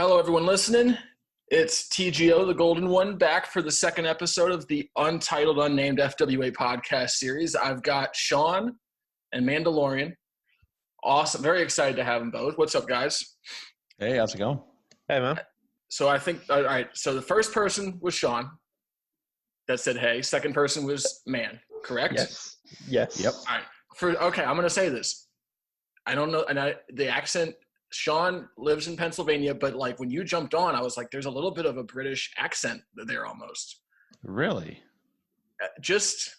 Hello, everyone listening. It's TGO, the Golden One, back for the second episode of the Untitled, Unnamed FWA podcast series. I've got Shawn and Mandalorian. Awesome. Very excited to have them both. What's up, guys? Hey, how's it going? Hey, man. So I think, all right, so the first person was Shawn that said hey. Second person was Man, correct? Yes. Yep. All right. Okay, I'm going to say this. I don't know, and the accent, Shawn lives in Pennsylvania, but like when you jumped on, I was like, there's a little bit of a British accent there almost. Really? Just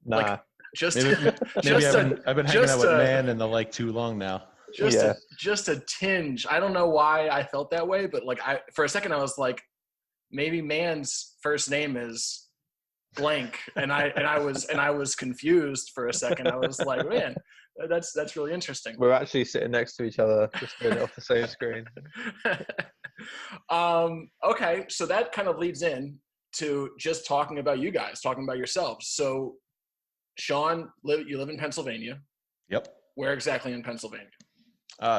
Nah. like just Maybe I've been hanging out with Man in the too long now. Just a tinge. I don't know why I felt that way, but like for a second I was like, maybe Man's first name is blank, and I was confused for a second. I was like, man, that's really interesting. We're actually sitting next to each other, just doing it off the same screen. Okay, so that kind of leads in to just talking about you guys, talking about yourselves. So, Shawn, you live in Pennsylvania. Yep. Where exactly in Pennsylvania?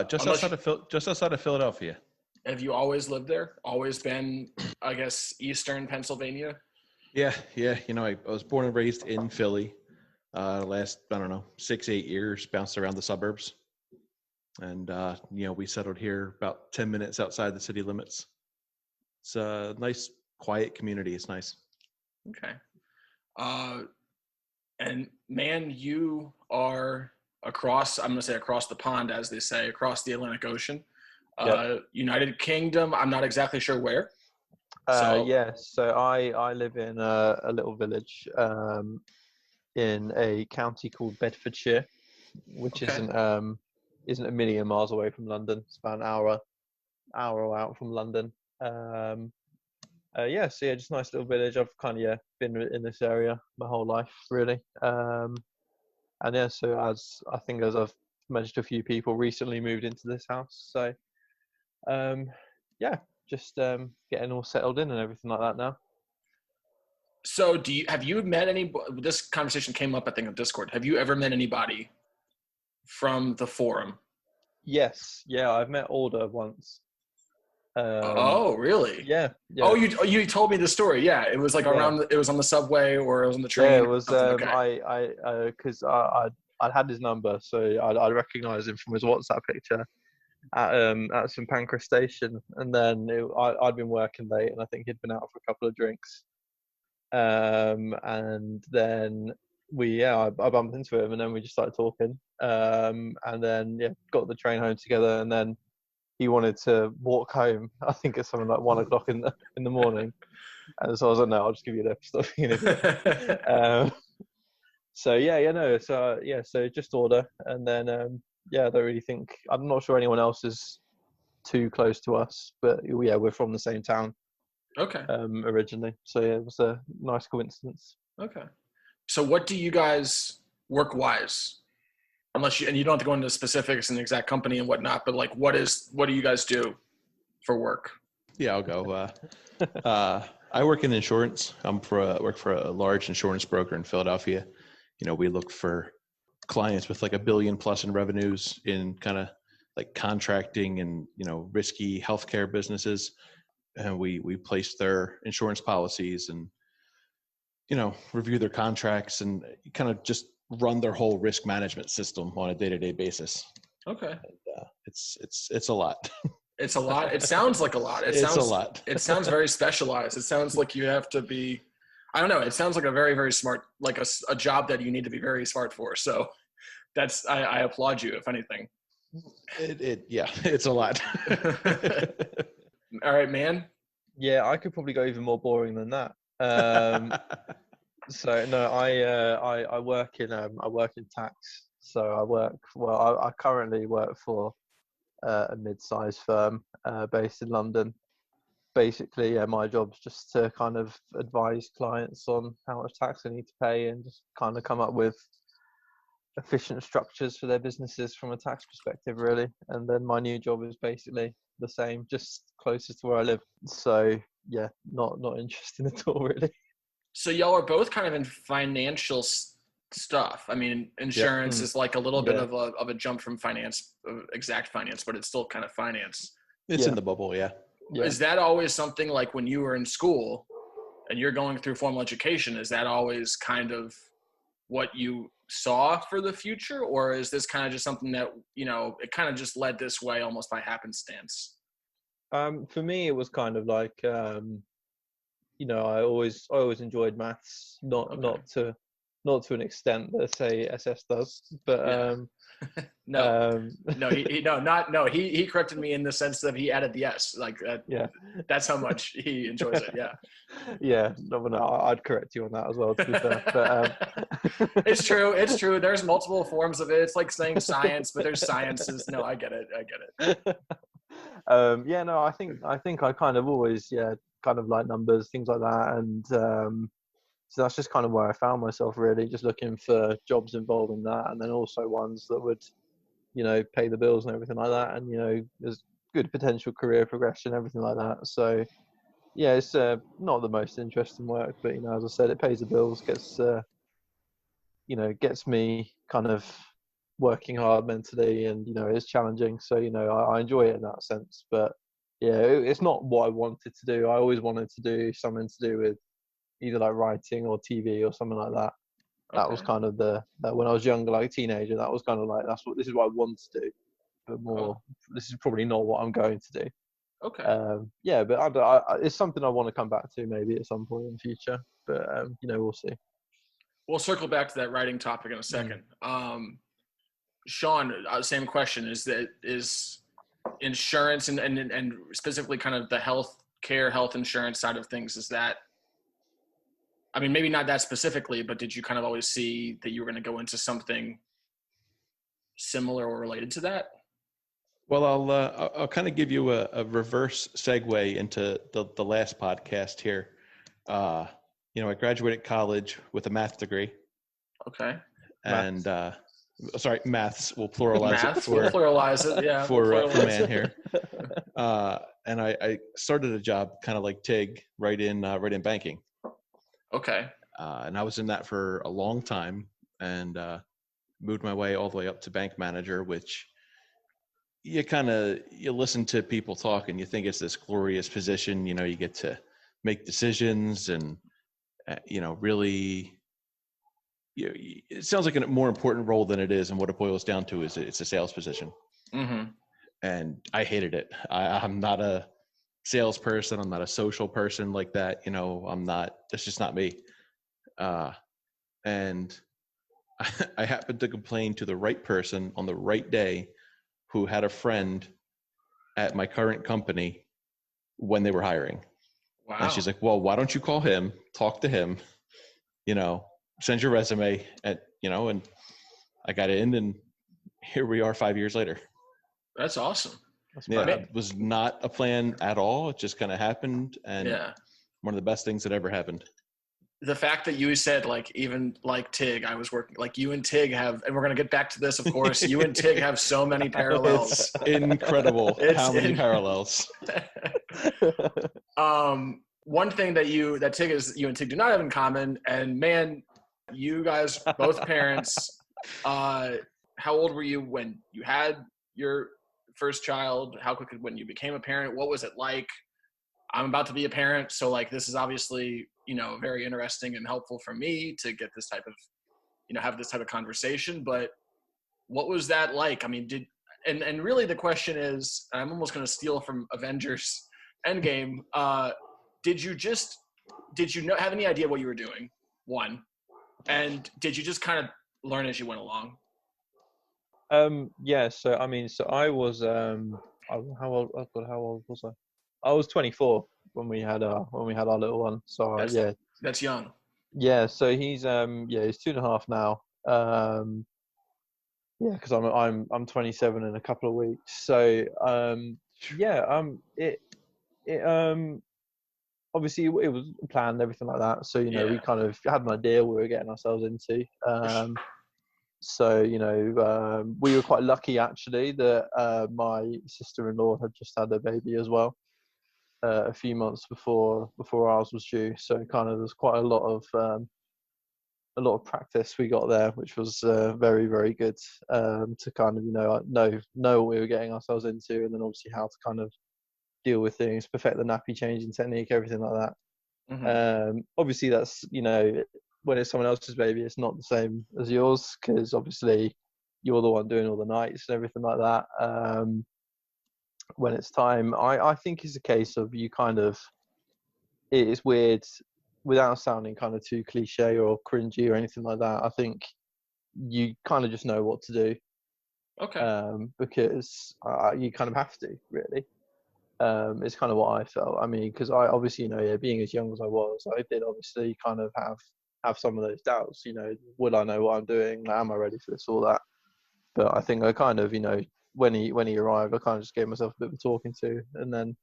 Just outside of Philadelphia. Have you always lived there? Always been, I guess, Eastern Pennsylvania? Yeah. You know, I was born and raised in Philly. Last, 6-8 years, bounced around the suburbs. And, we settled here about 10 minutes outside the city limits. It's a nice, quiet community. It's nice. Okay. And Man, you are across the pond, as they say, across the Atlantic Ocean. Yep. United Kingdom, I'm not exactly sure where. So I live in a little village in a county called Bedfordshire, which isn't a million miles away from London. It's about an hour out from London. Just a nice little village. I've kind of been in this area my whole life, really. So as I've mentioned to a few people, recently moved into this house. So getting all settled in and everything like that now. So have you met this conversation came up, I think, on Discord. Have you ever met anybody from the forum? Yes. Yeah, I've met Alder once. Oh, really? Yeah. Oh, you told me the story. Yeah, it was like it was on the subway or it was on the train. Yeah, it was. Because I'd had his number, so I recognised him from his WhatsApp picture at St Pancras Station, and then I'd been working late, and I think he'd been out for a couple of drinks. And then I bumped into him, and then we just started talking. And then got the train home together, and then he wanted to walk home. I think it's something like 1 o'clock in the morning, and so I was like, no, I'll just give you a lift. Stop being a So just Order, and then I don't really think, I'm not sure anyone else is too close to us, but we're from the same town. Okay. Originally. So it was a nice coincidence. Okay. So what do you guys work-wise? And you don't have to go into specifics and the exact company and whatnot, but like what do you guys do for work? Yeah, I'll go. I work in insurance. Work for a large insurance broker in Philadelphia. We look for clients with like $1 billion plus in revenues in kind of like contracting and, risky healthcare businesses. And we place their insurance policies and, review their contracts and kind of just run their whole risk management system on a day-to-day basis. Okay. And, it's a lot. It's a lot. It sounds like a lot. It's a lot. It sounds very specialized. It sounds like you have to be, I don't know. It sounds like a very, very smart, like a job that you need to be very smart for. So I applaud you, if anything. It's a lot. All right, Man. Yeah, I could probably go even more boring than that. So no, I work in tax. So I currently work for a mid-sized firm based in London. Basically, my job's just to kind of advise clients on how much tax they need to pay and just kind of come up with efficient structures for their businesses from a tax perspective, really. And then my new job is basically the same, just closest to where I live. So yeah, not interesting at all, really. So y'all are both kind of in financial stuff. I mean, insurance is like a little bit of a jump from finance, exact finance, but it's still kind of finance. It's in the bubble, yeah. Is that always something like when you were in school and you're going through formal education, is that always kind of what you saw for the future? Or is this kind of just something that, it kind of just led this way almost by happenstance? For me, it was kind of like, I always enjoyed maths, not to an extent that say SS does, but he corrected me in the sense that he added the S, like that. Yeah, that's how much he enjoys it. Yeah. I'd correct you on that as well, to be fair. But it's true. There's multiple forms of it. It's like saying science, but there's sciences. No, I get it. I think I kind of always kind of like numbers, things like that, and so that's just kind of where I found myself, really, just looking for jobs involving that, and then also ones that would pay the bills and everything like that, and there's good potential career progression, everything like that. So it's not the most interesting work, but as I said, it pays the bills, gets me kind of working hard mentally, and it's challenging, so I enjoy it in that sense. But it's not what I wanted to do. I always wanted to do something to do with either like writing or TV or something like that. That was kind of that when I was younger, like a teenager, that was kind of like, this is what I want to do, but more this is probably not what I'm going to do. Okay. But I it's something I want to come back to maybe at some point in the future, but we'll see. We'll circle back to that writing topic in a second. Shawn, same question. Is insurance and specifically kind of the health insurance side of things, is that, I mean, maybe not that specifically, but did you kind of always see that you were going to go into something similar or related to that? Well, I'll kind of give you a reverse segue into the last podcast here. I graduated college with a math degree. Okay. And maths. We'll pluralize it. We'll pluralize it. Yeah. For man here. And I started a job kind of like Tig, right in banking. Okay. And I was in that for a long time, and moved my way all the way up to bank manager, which you listen to people talk and you think it's this glorious position. You get to make decisions and, really, it sounds like a more important role than it is. And what it boils down to is it's a sales position. Mm-hmm. And I hated it. I'm not a salesperson. I'm not a social person like that. That's just not me. And I happened to complain to the right person on the right day, who had a friend at my current company when they were hiring. Wow. And she's like, well, why don't you call him, talk to him, send your resume and I got in, and here we are 5 years later. That's awesome. It was not a plan at all. It just kind of happened. And one of the best things that ever happened. The fact that you said, like, even like Tig, I was working, like, you and Tig have, and we're going to get back to this, of course, you and Tig have so many parallels. It's incredible how many parallels. One thing that you and Tig do not have in common, and man, you guys, both parents, how old were you when you had your first child? How quick when you became a parent? What was it like? I'm about to be a parent, so like this is obviously, very interesting and helpful for me to get this type of, have this type of conversation. But what was that like? I mean, and really the question is, I'm almost going to steal from Avengers Endgame. Did you have any idea what you were doing? One, and did you just kind of learn as you went along? So I was how old was I? I was 24 when we had our little one. So that's young. Yeah, so he's 2.5 now. Because I'm 27 in a couple of weeks. So obviously it was planned, everything like that. So we kind of had an idea what we were getting ourselves into. So we were quite lucky actually that my sister-in-law had just had a baby as well, a few months before ours was due. So kind of there's quite a lot of practice we got there, which was very, very good, to kind of know what we were getting ourselves into, and then obviously how to kind of deal with things, perfect the nappy changing technique, everything like that. Obviously that's, you know, when it's someone else's baby, it's not the same as yours, because obviously you're the one doing all the nights and everything like that. When it's time, I think it's a case of you kind of, it is weird, without sounding kind of too cliche or cringy or anything like that, I think you kind of just know what to do. Because you kind of have to, really. It's kind of what I felt. I mean, because I obviously, you know, yeah, being as young as I was, I did obviously kind of have some of those doubts. You know, would I know what I'm doing? Am I ready for this? All that. But I think I kind of, you know, when he arrived, I kind of just gave myself a bit of a talking to, and then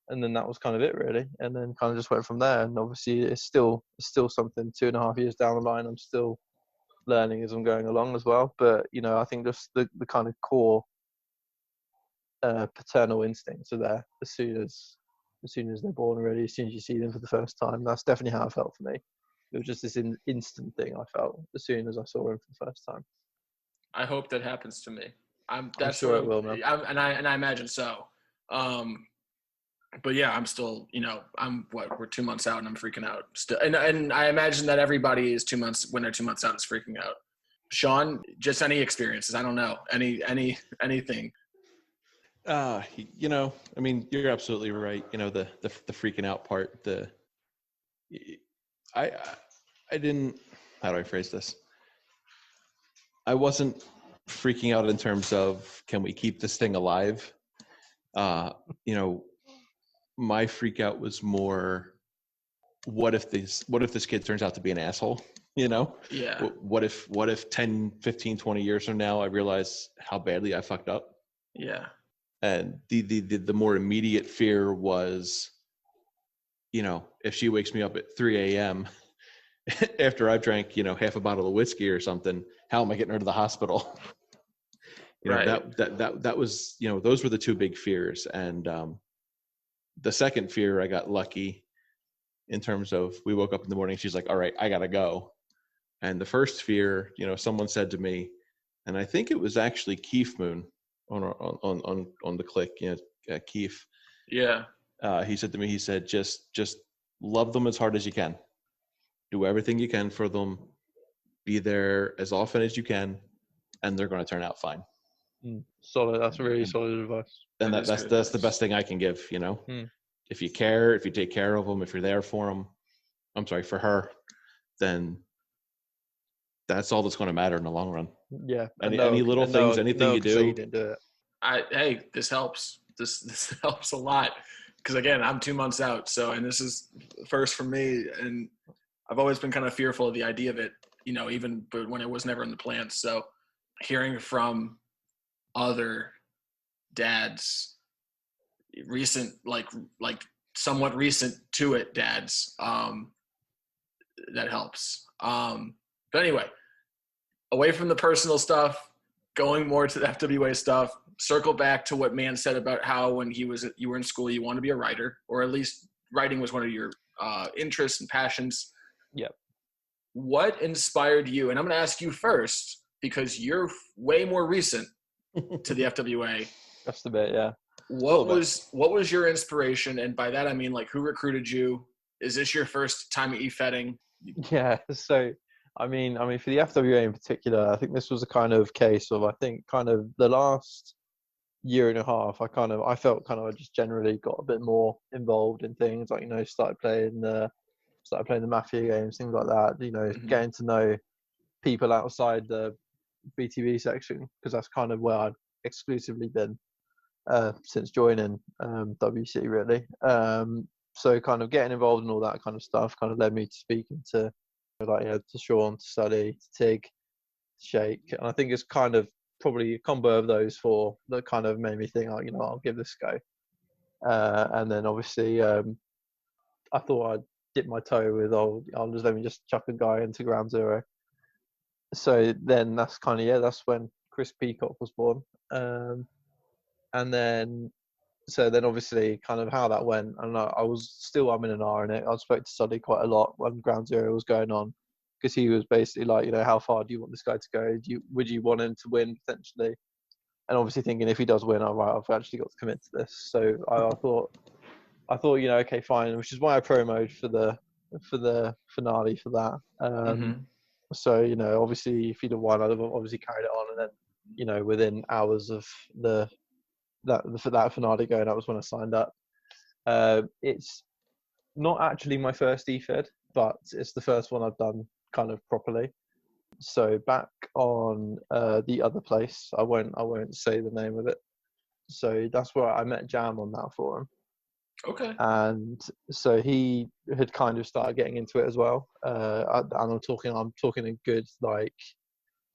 that was kind of it, really. And then kind of just went from there. And obviously, it's still something 2.5 years down the line. I'm still learning as I'm going along as well. But you know, I think just the kind of core paternal instincts are there as soon as they're born already. As soon as you see them for the first time, that's definitely how it felt for me. It was just this instant thing I felt as soon as I saw him for the first time. I hope that happens to me. I'm sure it will, man. And I imagine so. But yeah, I'm still, you know, we're 2 months out and I'm freaking out still. And I imagine that everybody is 2 months, when they're 2 months out, is freaking out. Shawn, just any experiences? I don't know. Anything. You know, I mean, you're absolutely right. You know, the freaking out part, I didn't, how do I phrase this? I wasn't freaking out in terms of, can we keep this thing alive? You know, my freak out was more, what if this kid turns out to be an asshole? You know? Yeah. What if 10, 15, 20 years from now, I realize how badly I fucked up? Yeah. And the more immediate fear was, you know, if she wakes me up at 3 a.m. after I've drank, you know, half a bottle of whiskey or something, how am I getting her to the hospital? You know, right. that was, you know, those were the two big fears. And the second fear, I got lucky in terms of, we woke up in the morning, she's like, all right, I gotta go. And the first fear, you know, someone said to me, and I think it was actually Keith Moon on the click, you know, Keith. Yeah. He said to me, he said, just love them as hard as you can. Do everything you can for them. Be there as often as you can, and they're going to turn out fine. Solid. That's really solid advice. And that's the best thing I can give, you know. If you care, if you take care of them, if you're there for them, for her, then that's all that's going to matter in the long run. Yeah. Any little things, anything you do. You didn't do it. Hey, this helps. This helps a lot, because again, I'm 2 months out. So, and this is first for me, and I've always been kind of fearful of the idea of it, you know, even but when it was never in the plans. So hearing from other dads, recent, like somewhat recent to it dads, that helps. But anyway, away from the personal stuff, going more to the FWA stuff, circle back to what Man said about how when you were in school, you want to be a writer, or at least writing was one of your interests and passions. Yep. What inspired you? And I'm going to ask you first, because you're way more recent to the FWA. Just a bit, yeah. What was your inspiration? And by that, I mean, like, who recruited you? Is this your first time e-fetting? Yeah. So, I mean, for the FWA in particular, I think this was a kind of case of, I think, kind of the last year and a half, I felt kind of I just generally got a bit more involved in things, like, you know, started playing the Mafia games, things like that, you know, getting to know people outside the BTB section, because that's kind of where I've exclusively been since joining WC, really. So kind of getting involved in all that kind of stuff kind of led me to speaking to, like, you know, to Shawn, to Sully, to Tig, to Shake, and I think it's kind of probably a combo of those four that kind of made me think, oh, you know, I'll give this a go. And then obviously I thought I'd dip my toe with, let me just chuck a guy into Ground Zero. So then that's kind of, that's when Chris Peacock was born. And then obviously kind of how that went, and I'm in an R in it. I spoke to Sully quite a lot when Ground Zero was going on, because he was basically like, you know, how far do you want this guy to go? Would you want him to win potentially? and obviously thinking if he does win, I've actually got to commit to this. So I thought, okay, fine, which is why I promoed for the finale for that. So, obviously if he'd have won, I'd have obviously carried it on, and then, within hours of that finale going, that was when I signed up. It's not actually my first EFED, but it's the first one I've done kind of properly. So back on the other place, I won't say the name of it. So that's where I met Jam on that forum. Okay. And so he had kind of started getting into it as well. And I'm talking a good, like,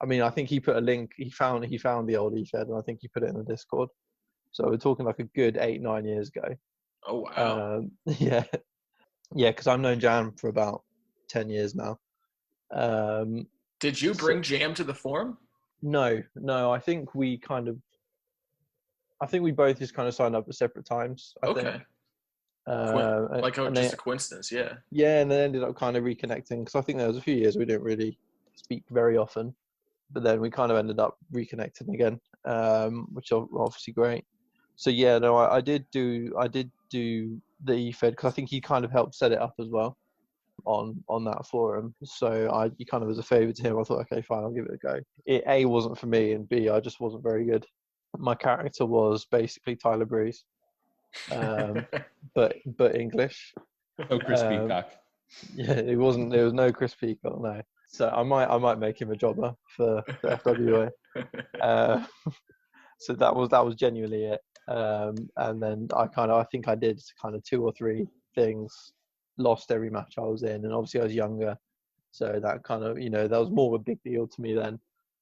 I mean, I think he put a link. He found the old EFED, and I think he put it in the Discord. So we're talking like a good 8-9 years ago. Oh wow. Yeah, because I've known Jam for about 10 years now. Did you bring Jam to the forum? No. I think we both just kind of signed up at separate times. I think. Just a coincidence, yeah. Yeah, and then ended up kind of reconnecting, because I think there was a few years we didn't really speak very often, but then we kind of ended up reconnecting again, which are obviously great. So yeah, no, I did do the EFED, because I think he kind of helped set it up as well on that forum. So he kind of was a favour to him. I thought, okay, fine, I'll give it a go. It A, wasn't for me, and B, I just wasn't very good. My character was basically Tyler Breeze. but English. Oh, Chris Peacock. Yeah, there was no Chris Peacock, no. So I might make him a jobber for FWA. So that was genuinely it. And then I think I did kind of 2 or 3 things, lost every match I was in, and obviously I was younger, so that kind of, that was more of a big deal to me then.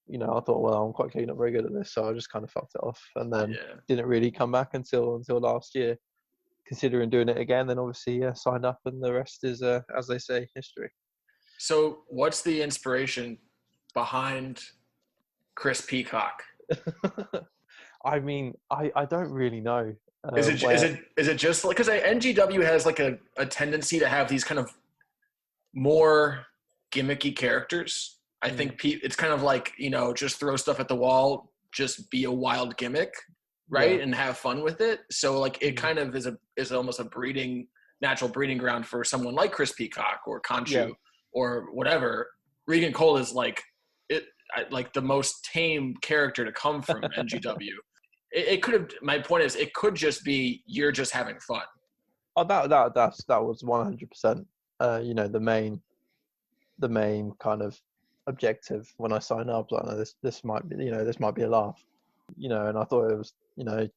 I thought, well, I'm quite clearly not very good at this, so I just kind of fucked it off, and then didn't really come back until last year, considering doing it again. Then obviously, signed up, and the rest is, as they say, history. So, what's the inspiration behind Chris Peacock? I mean, I don't really know. Is it just like, because NGW has like a tendency to have these kind of more gimmicky characters? I think it's kind of like, just throw stuff at the wall, just be a wild gimmick, right? Yeah. And have fun with it. So like it kind of is almost a natural breeding ground for someone like Chris Peacock or Conchu or whatever. Regan Cole is like the most tame character to come from NGW. It could have. My point is, it could just be you're just having fun. Oh, that was 100%. The main kind of objective when I signed up. Like, no, this might be a laugh, and I thought it was, I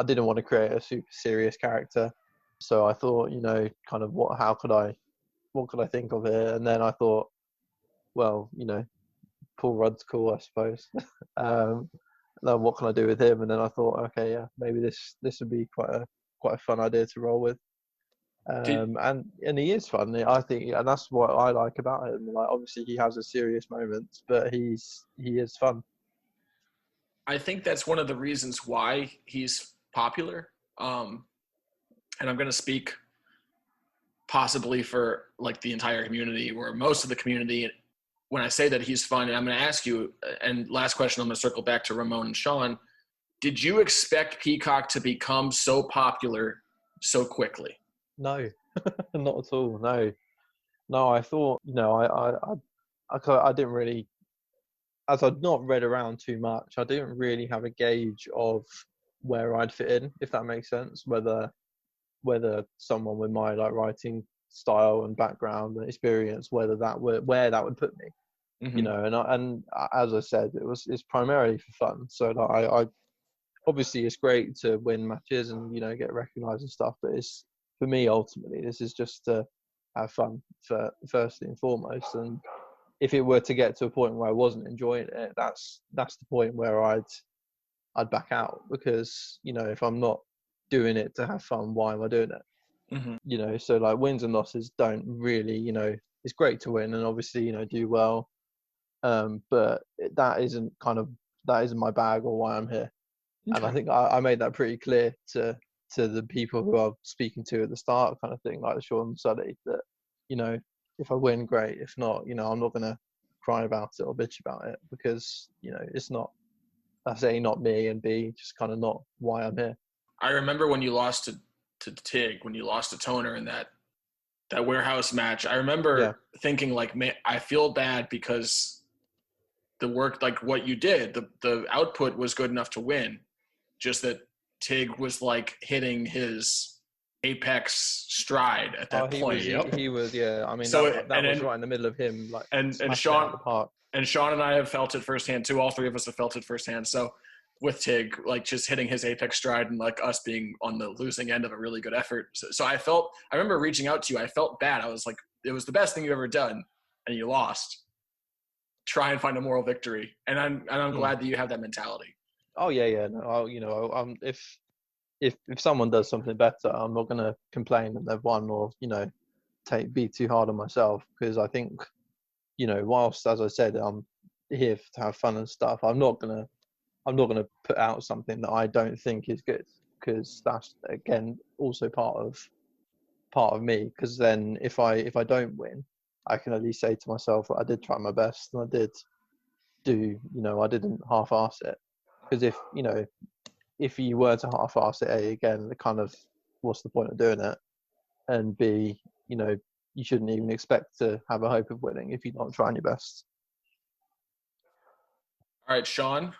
didn't want to create a super serious character, so I thought, kind of what could I think of here, and then I thought, well, Paul Rudd's cool, I suppose. Then what can I do with him? And then I thought, okay, yeah, maybe this would be quite a fun idea to roll with. And he is fun, I think, and that's what I like about him. Like, obviously he has his serious moments, but he is fun. I think that's one of the reasons why he's popular. And I'm going to speak possibly for like the entire community or most of the community when I say that he's fun. And I'm going to ask you, and last question, I'm going to circle back to Ramon and Shawn. Did you expect Peacock to become so popular so quickly? No, not at all. No, I thought, I didn't really, as I'd not read around too much, I didn't really have a gauge of where I'd fit in, if that makes sense. Whether someone with my like writing style and background and experience, where that would put me, mm-hmm. And as I said, it's primarily for fun. So like, I obviously it's great to win matches and get recognized and stuff, but it's, for me, ultimately, this is just to have fun firstly and foremost. And if it were to get to a point where I wasn't enjoying it, that's the point where I'd back out, because if I'm not doing it to have fun, why am I doing it? Mm-hmm. So like wins and losses don't really, it's great to win and obviously do well, but that isn't my bag or why I'm here. Okay. And I think I made that pretty clear to the people who I was speaking to at the start, kind of thing, like Shawn and Sully, that if I win, great. If not, I'm not gonna cry about it or bitch about it, because it's not that's A, not me, and B, just kind of not why I'm here. I remember when you lost to Tig, when you lost to Toner in that warehouse match. I remember thinking like, man, I feel bad because the work, like what you did, the output was good enough to win. Just that Tig was like hitting his apex stride at that point. He was, yeah. I mean, So that was right in the middle of him, like, and Shawn out of the park. And Shawn and I have felt it firsthand too. All three of us have felt it firsthand. So with Tig, like just hitting his apex stride and like us being on the losing end of a really good effort. So I remember reaching out to you. I felt bad. I was like, it was the best thing you've ever done, and you lost. Try and find a moral victory, and I'm glad that you have that mentality. Oh yeah. No, if someone does something better, I'm not going to complain that they've won or be too hard on myself, because I think whilst, as I said, I'm here to have fun and stuff, I'm not gonna put out something that I don't think is good, because that's again also part of me. Because then if I don't win, I can at least say to myself, I did try my best and I did do, I didn't half-ass it. Because if you were to half-ass it, A, again, kind of, what's the point of doing it? And B, you shouldn't even expect to have a hope of winning if you're not trying your best. All right, Shawn.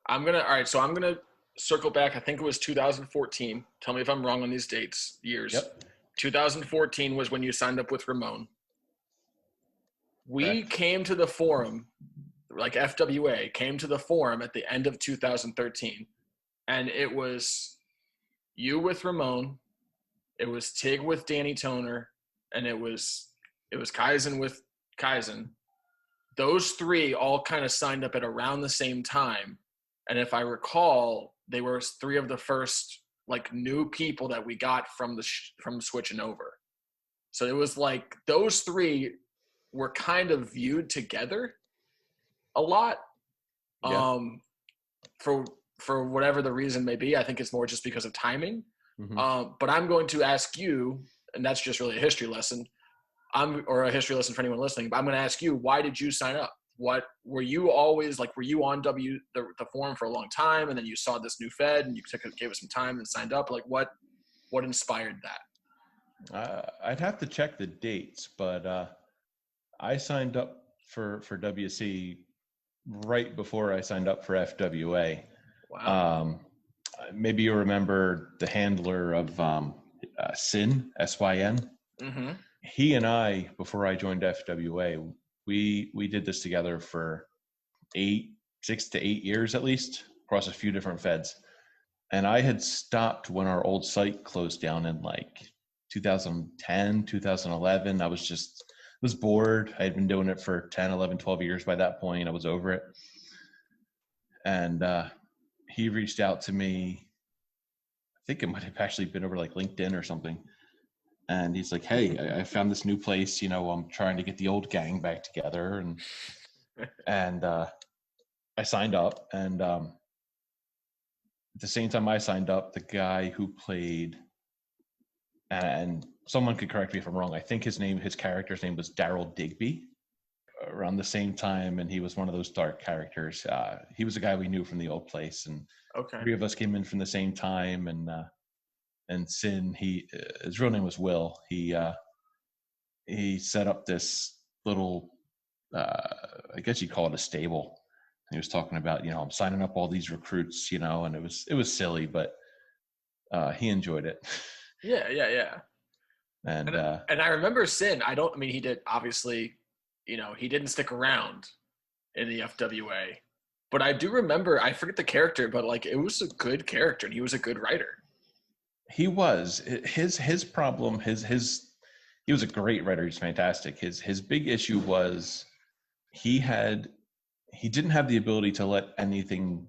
I'm gonna circle back. I think it was 2014. Tell me if I'm wrong on these years. Yep. 2014 was when you signed up with Ramon. We came to the forum, like FWA came to the forum at the end of 2013, and it was you with Ramon, it was Tig with Danny Toner, and it was Kaizen with Kaizen. Those three all kind of signed up at around the same time. And if I recall, they were three of the first like new people that we got from switching over. So it was like those three were kind of viewed together a lot. Yeah. For whatever the reason may be. I think it's more just because of timing. Mm-hmm. But I'm going to ask you, and that's just really a history lesson. Or a history lesson for anyone listening, but I'm going to ask you, why did you sign up? What were you always like? Were you on the forum for a long time, and then you saw this new Fed, and you gave us some time and signed up? Like, what inspired that? I'd have to check the dates, but I signed up for WC right before I signed up for FWA. Wow. Maybe you remember the handler of Syn, SYN. Mm-hmm. He and I, before I joined FWA, we did this together for 6 to 8 years at least, across a few different feds. And I had stopped when our old site closed down in like 2010, 2011. I was bored. I had been doing it for 10, 11, 12 years by that point. I was over it. And he reached out to me. I think it might have actually been over like LinkedIn or something. And he's like, hey, I found this new place. I'm trying to get the old gang back together. And I signed up. And at the same time I signed up, the guy who played, and someone could correct me if I'm wrong, I think his character's name was Daryl Digby, around the same time. And he was one of those dark characters. He was a guy we knew from the old place. And three of us came in from the same time. And Syn, his real name was Will. He set up this little, I guess you'd call it a stable. He was talking about, I'm signing up all these recruits, and it was silly, but he enjoyed it. Yeah. And I remember Syn. He did obviously, he didn't stick around in the FWA, but I do remember. I forget the character, but like it was a good character, and he was a good writer. He was. His problem, he was a great writer. He's fantastic. His big issue was he didn't have the ability to let anything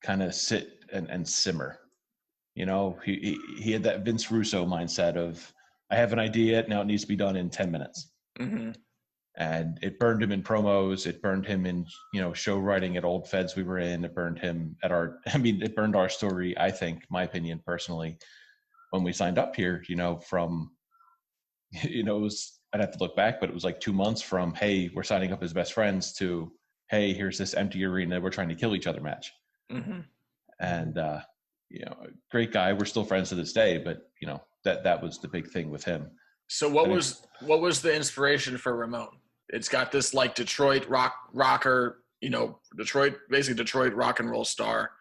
kind of sit and simmer. He had that Vince Russo mindset of, I have an idea, now it needs to be done in 10 minutes. Mm-hmm. And it burned him in promos. It burned him in, show writing at old feds we were in. It burned him it burned our story, I think, my opinion personally, when we signed up here, from, it was, I'd have to look back, but it was like 2 months from, hey, we're signing up as best friends, to, hey, here's this empty arena, we're trying to kill each other match. Mm-hmm. And great guy. We're still friends to this day, but that was the big thing with him. So what was the inspiration for Ramon? It's got this like Detroit rocker, Detroit rock and roll star,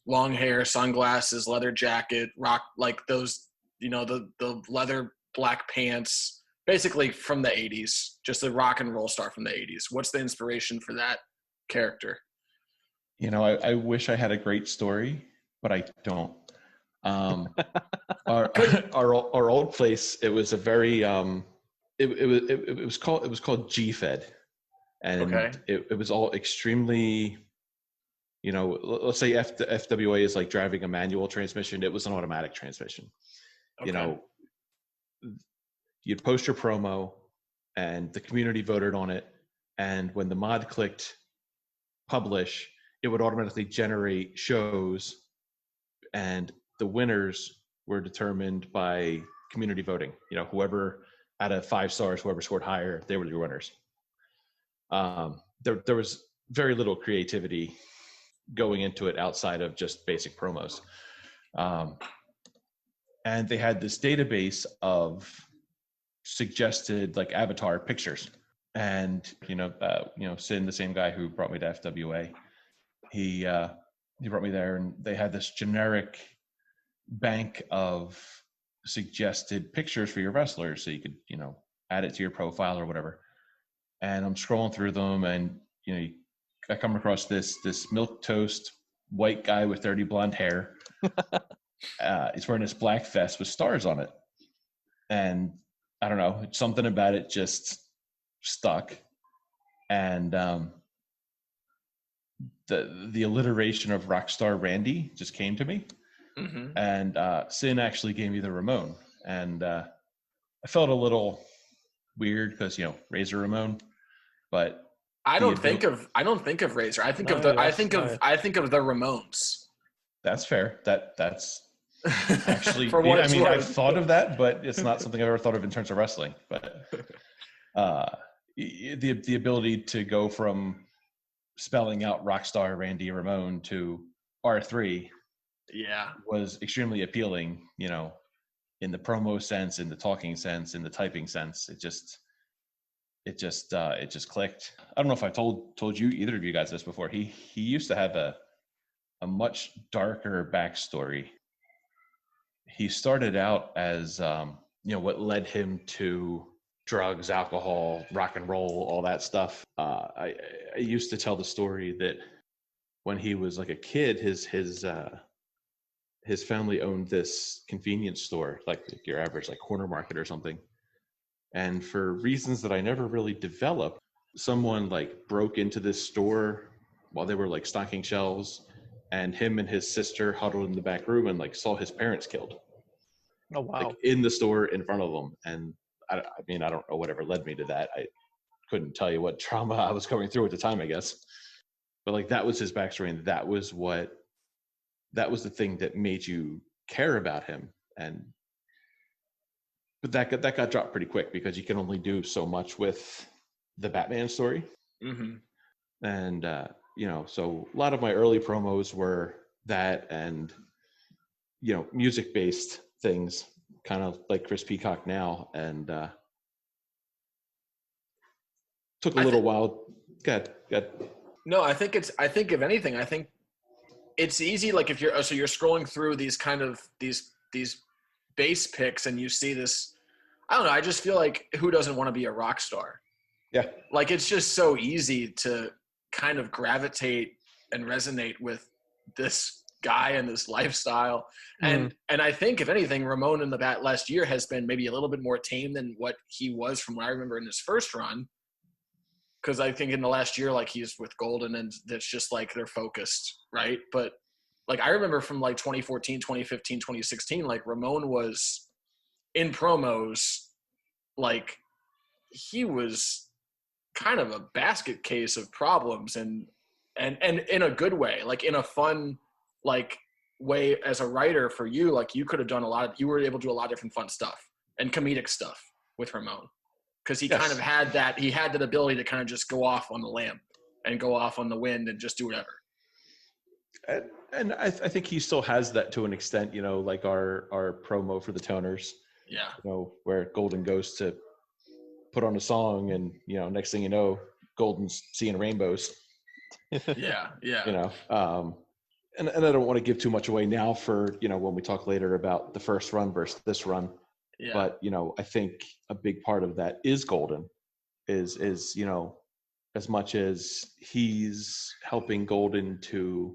long hair, sunglasses, leather jacket, rock, like those, the leather black pants, basically from the 80s, just a rock and roll star from the 80s. What's the inspiration for that character? I wish I had a great story, but I don't. Our old place, it was a very it was called G-Fed, and okay. it was all extremely, let's say FWA is like driving a manual transmission. It was an automatic transmission. Okay. You'd post your promo, and the community voted on it, and when the mod clicked publish, it would automatically generate shows, and the winners were determined by community voting. Whoever out of 5 stars, whoever scored higher, they were your winners. There was very little creativity going into it outside of just basic promos. And they had this database of suggested like avatar pictures. And, Sin, the same guy who brought me to FWA, he brought me there, and they had this generic bank of suggested pictures for your wrestlers, so you could add it to your profile or whatever. And I'm scrolling through them, and I come across this milk toast white guy with dirty blonde hair. He's wearing this black vest with stars on it, and I don't know, something about it just stuck. And the alliteration of Rockstar Randy just came to me. Mm-hmm. And Sin actually gave me the Ramon, and I felt a little weird because Razor Ramon, but I don't think of Razor. I think of the Ramones. That's fair. That's actually I've thought of that, but it's not something I've ever thought of in terms of wrestling. But the ability to go from spelling out Rockstar Randy Ramon to R3 was extremely appealing, in the promo sense, in the talking sense, in the typing sense. It just clicked. I don't know if I told you, either of you guys, this before. He used to have a much darker backstory. He started out as what led him to drugs, alcohol, rock and roll, all that stuff. I used to tell the story that when he was like a kid, his family owned this convenience store, like your average like corner market or something. And for reasons that I never really developed, someone like broke into this store while they were like stocking shelves, and him and his sister huddled in the back room and like saw his parents killed. Oh, wow. Like in the store in front of them. And I don't know whatever led me to that. I couldn't tell you what trauma I was going through at the time, I guess. But like that was his backstory, and that was the thing that made you care about him. But that got dropped pretty quick because you can only do so much with the Batman story. Mm-hmm. And so a lot of my early promos were that, and music-based things, kind of like Chris Peacock now, and took a little while. Good. No, I think if anything, I think it's easy. Like if you're scrolling through these kind of these base picks, and you see this, I don't know, I just feel like who doesn't want to be a rock star? Yeah. Like it's just so easy to kind of gravitate and resonate with this guy and this lifestyle. And I think if anything, Ramon in the last year has been maybe a little bit more tame than what he was from what I remember in his first run. Because I think in the last year, like he's with Golden, and that's just like they're focused, right? But like I remember from like 2014, 2015, 2016, like Ramon was in promos, like he was kind of a basket case of problems, and in a good way, like in a fun like way as a writer for you. Like you could have done you were able to do a lot of different fun stuff and comedic stuff with Ramon. Because he kind of had that ability to kind of just go off on the lamb. and go off on the wind and just do whatever. And I think he still has that to an extent, you know, like our promo for the Toners, Yeah. you know, where Golden goes to put on a song and, you know, next thing you know, Golden's seeing rainbows. Yeah. You know, and I don't want to give too much away now for, you know, when we talk later about the first run versus this run. Yeah. But, you know, I think a big part of that is Golden is, you know, as much as he's helping Golden to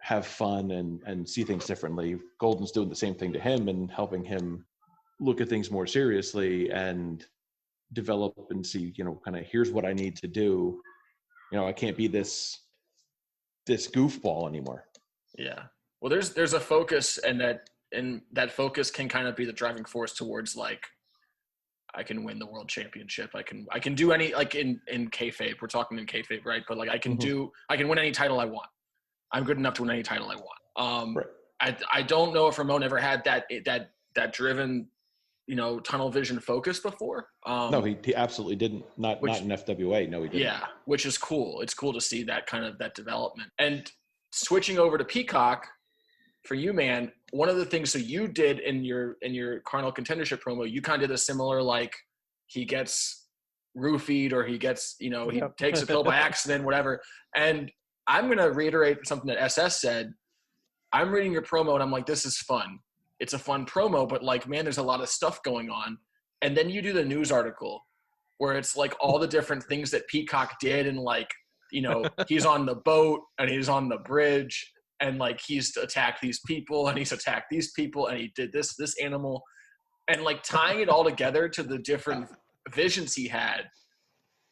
have fun and see things differently, Golden's doing the same thing to him and helping him look at things more seriously and develop and see, you know, kind of here's what I need to do. You know, I can't be this goofball anymore. Yeah. Well, there's a focus, and that focus can kind of be the driving force towards, like, I can win the world championship. I can do any, like in kayfabe, we're talking in kayfabe, right? But like I can win any title I want. I'm good enough to win any title I want. Right. I don't know if Ramon ever had that driven, you know, tunnel vision focus before. No, he absolutely didn't. Not in FWA. No, he didn't. Yeah, which is cool. It's cool to see that kind of that development. And switching over to Peacock, for you, man, one of the things that you did in your Carnal Contendership promo, you kind of did a similar, like, he gets roofied or he gets, you know, he takes a pill by accident, whatever. And I'm going to reiterate something that SS said. I'm reading your promo and I'm like, this is fun. It's a fun promo, but like, man, there's a lot of stuff going on. And then you do the news article where it's like all the different things that Peacock did. And like, you know, he's on the boat and he's on the bridge and like, he's attacked these people and he's attacked these people and he did this animal, and like tying it all together to the different visions he had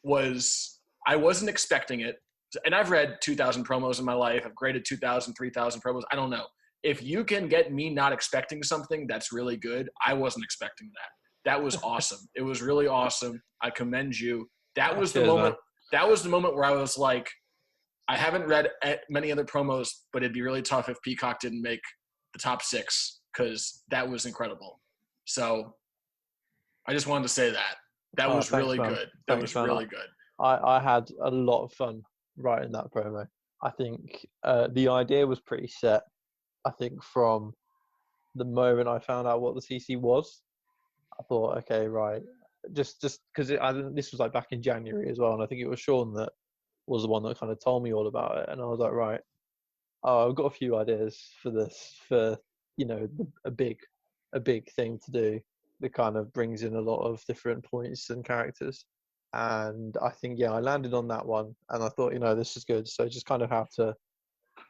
I wasn't expecting it. And I've read 2,000 promos in my life. I've graded 2,000, 3,000 promos. I don't know. If you can get me not expecting something that's really good, I wasn't expecting that. That was awesome. It was really awesome. I commend you. That was the moment. That was the moment where I was like, I haven't read many other promos, but it'd be really tough if Peacock didn't make the top 6, because that was incredible. So I just wanted to say that. That was really good. That was really good. I had a lot of fun writing that promo. I think the idea was pretty set. I think from the moment I found out what the TC was, I thought, okay, right. Just because this was like back in January as well, and I think it was Shawn that was the one that kind of told me all about it, and I was like, right, I've got a few ideas for this, for, you know, a big thing to do that kind of brings in a lot of different points and characters. And I think, I landed on that one, and I thought, you know, this is good. So just kind of have to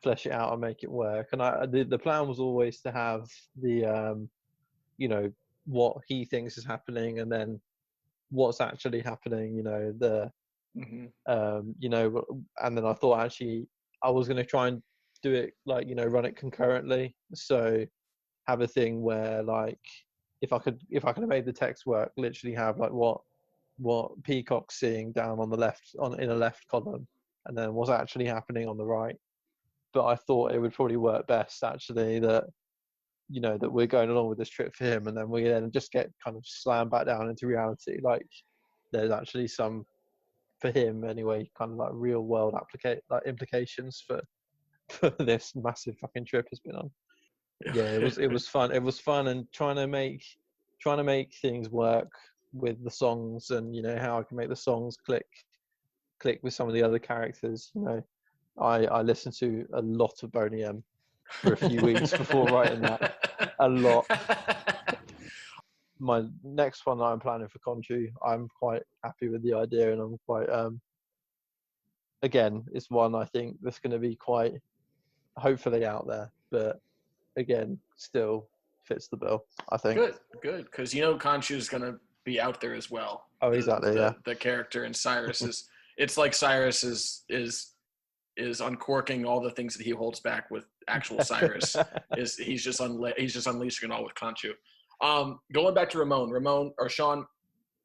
flesh it out and make it work. And the plan was always to have the, you know, what he thinks is happening, and then what's actually happening, you know, you know, and then I thought actually I was going to try and do it, like, you know, run it concurrently. So have a thing where, like, if I could have made the text work, literally have like what Peacock's seeing down on the left, in a left column, and then what's actually happening on the right. But I thought it would probably work best actually that, you know, that we're going along with this trip for him, and then we then just get kind of slammed back down into reality. Like, there's actually some, for him anyway, kind of like real world implications for this massive fucking trip has been on. Yeah, it was fun. It was fun, and trying to make things work with the songs, and, you know, how I can make the songs click with some of the other characters. You know, I listened to a lot of Boney M for a few weeks before writing that. A lot. My next one that I'm planning for Conchu, I'm quite happy with the idea, and I'm quite again, it's one I think that's going to be quite, hopefully, out there, but again, still fits the bill, I think. Good, because, you know, Conchu is going to be out there as well. Oh, exactly. The character, and Cyrus is. It's like Cyrus is uncorking all the things that he holds back with actual Cyrus. He's just unleashing it all with Conchu. Going back to Ramon or Shawn,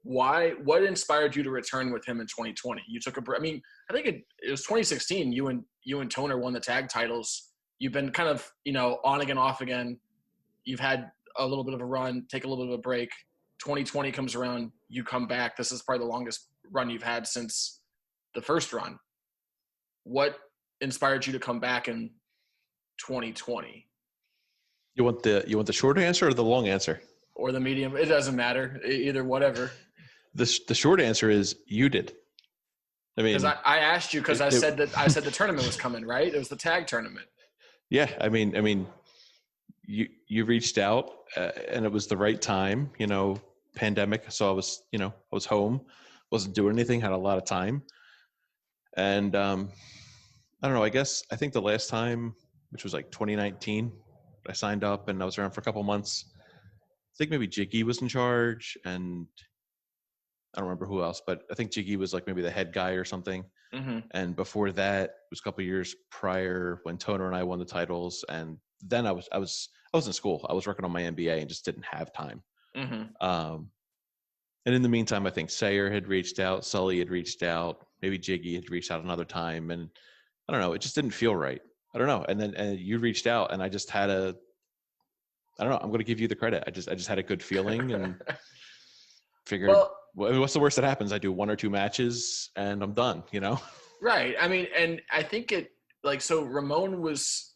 what inspired you to return with him in 2020? You took I mean, I think it was 2016. You and Toner won the tag titles. You've been kind of, you know, on again, off again. You've had a little bit of a run, take a little bit of a break. 2020 comes around, you come back. This is probably the longest run you've had since the first run. what inspired you to come back in 2020? You want the short answer or the long answer? Or the medium? It doesn't matter. Either, whatever. The short answer is you did. I mean, because I asked you because I said the tournament was coming, right? It was the tag tournament. Yeah, I mean, you reached out and it was the right time. Pandemic, so I was home, wasn't doing anything, had a lot of time, and I don't know. I think the last time, which was like 2019, I signed up and I was around for a couple months. I think maybe Jiggy was in charge, and I don't remember who else, but I think Jiggy was like maybe the head guy or something. Mm-hmm. And before that, it was a couple of years prior when Toner and I won the titles. And then I was in school. I was working on my MBA and just didn't have time. Mm-hmm. And in the meantime, I think Sayer had reached out, Sully had reached out, maybe Jiggy had reached out another time, and I don't know, it just didn't feel right. I don't know. And then you reached out, and I just had I don't know. I'm going to give you the credit. I just had a good feeling and figured. Well, what's the worst that happens? I do 1 or 2 matches and I'm done, Right. I mean, and I think so Ramon was,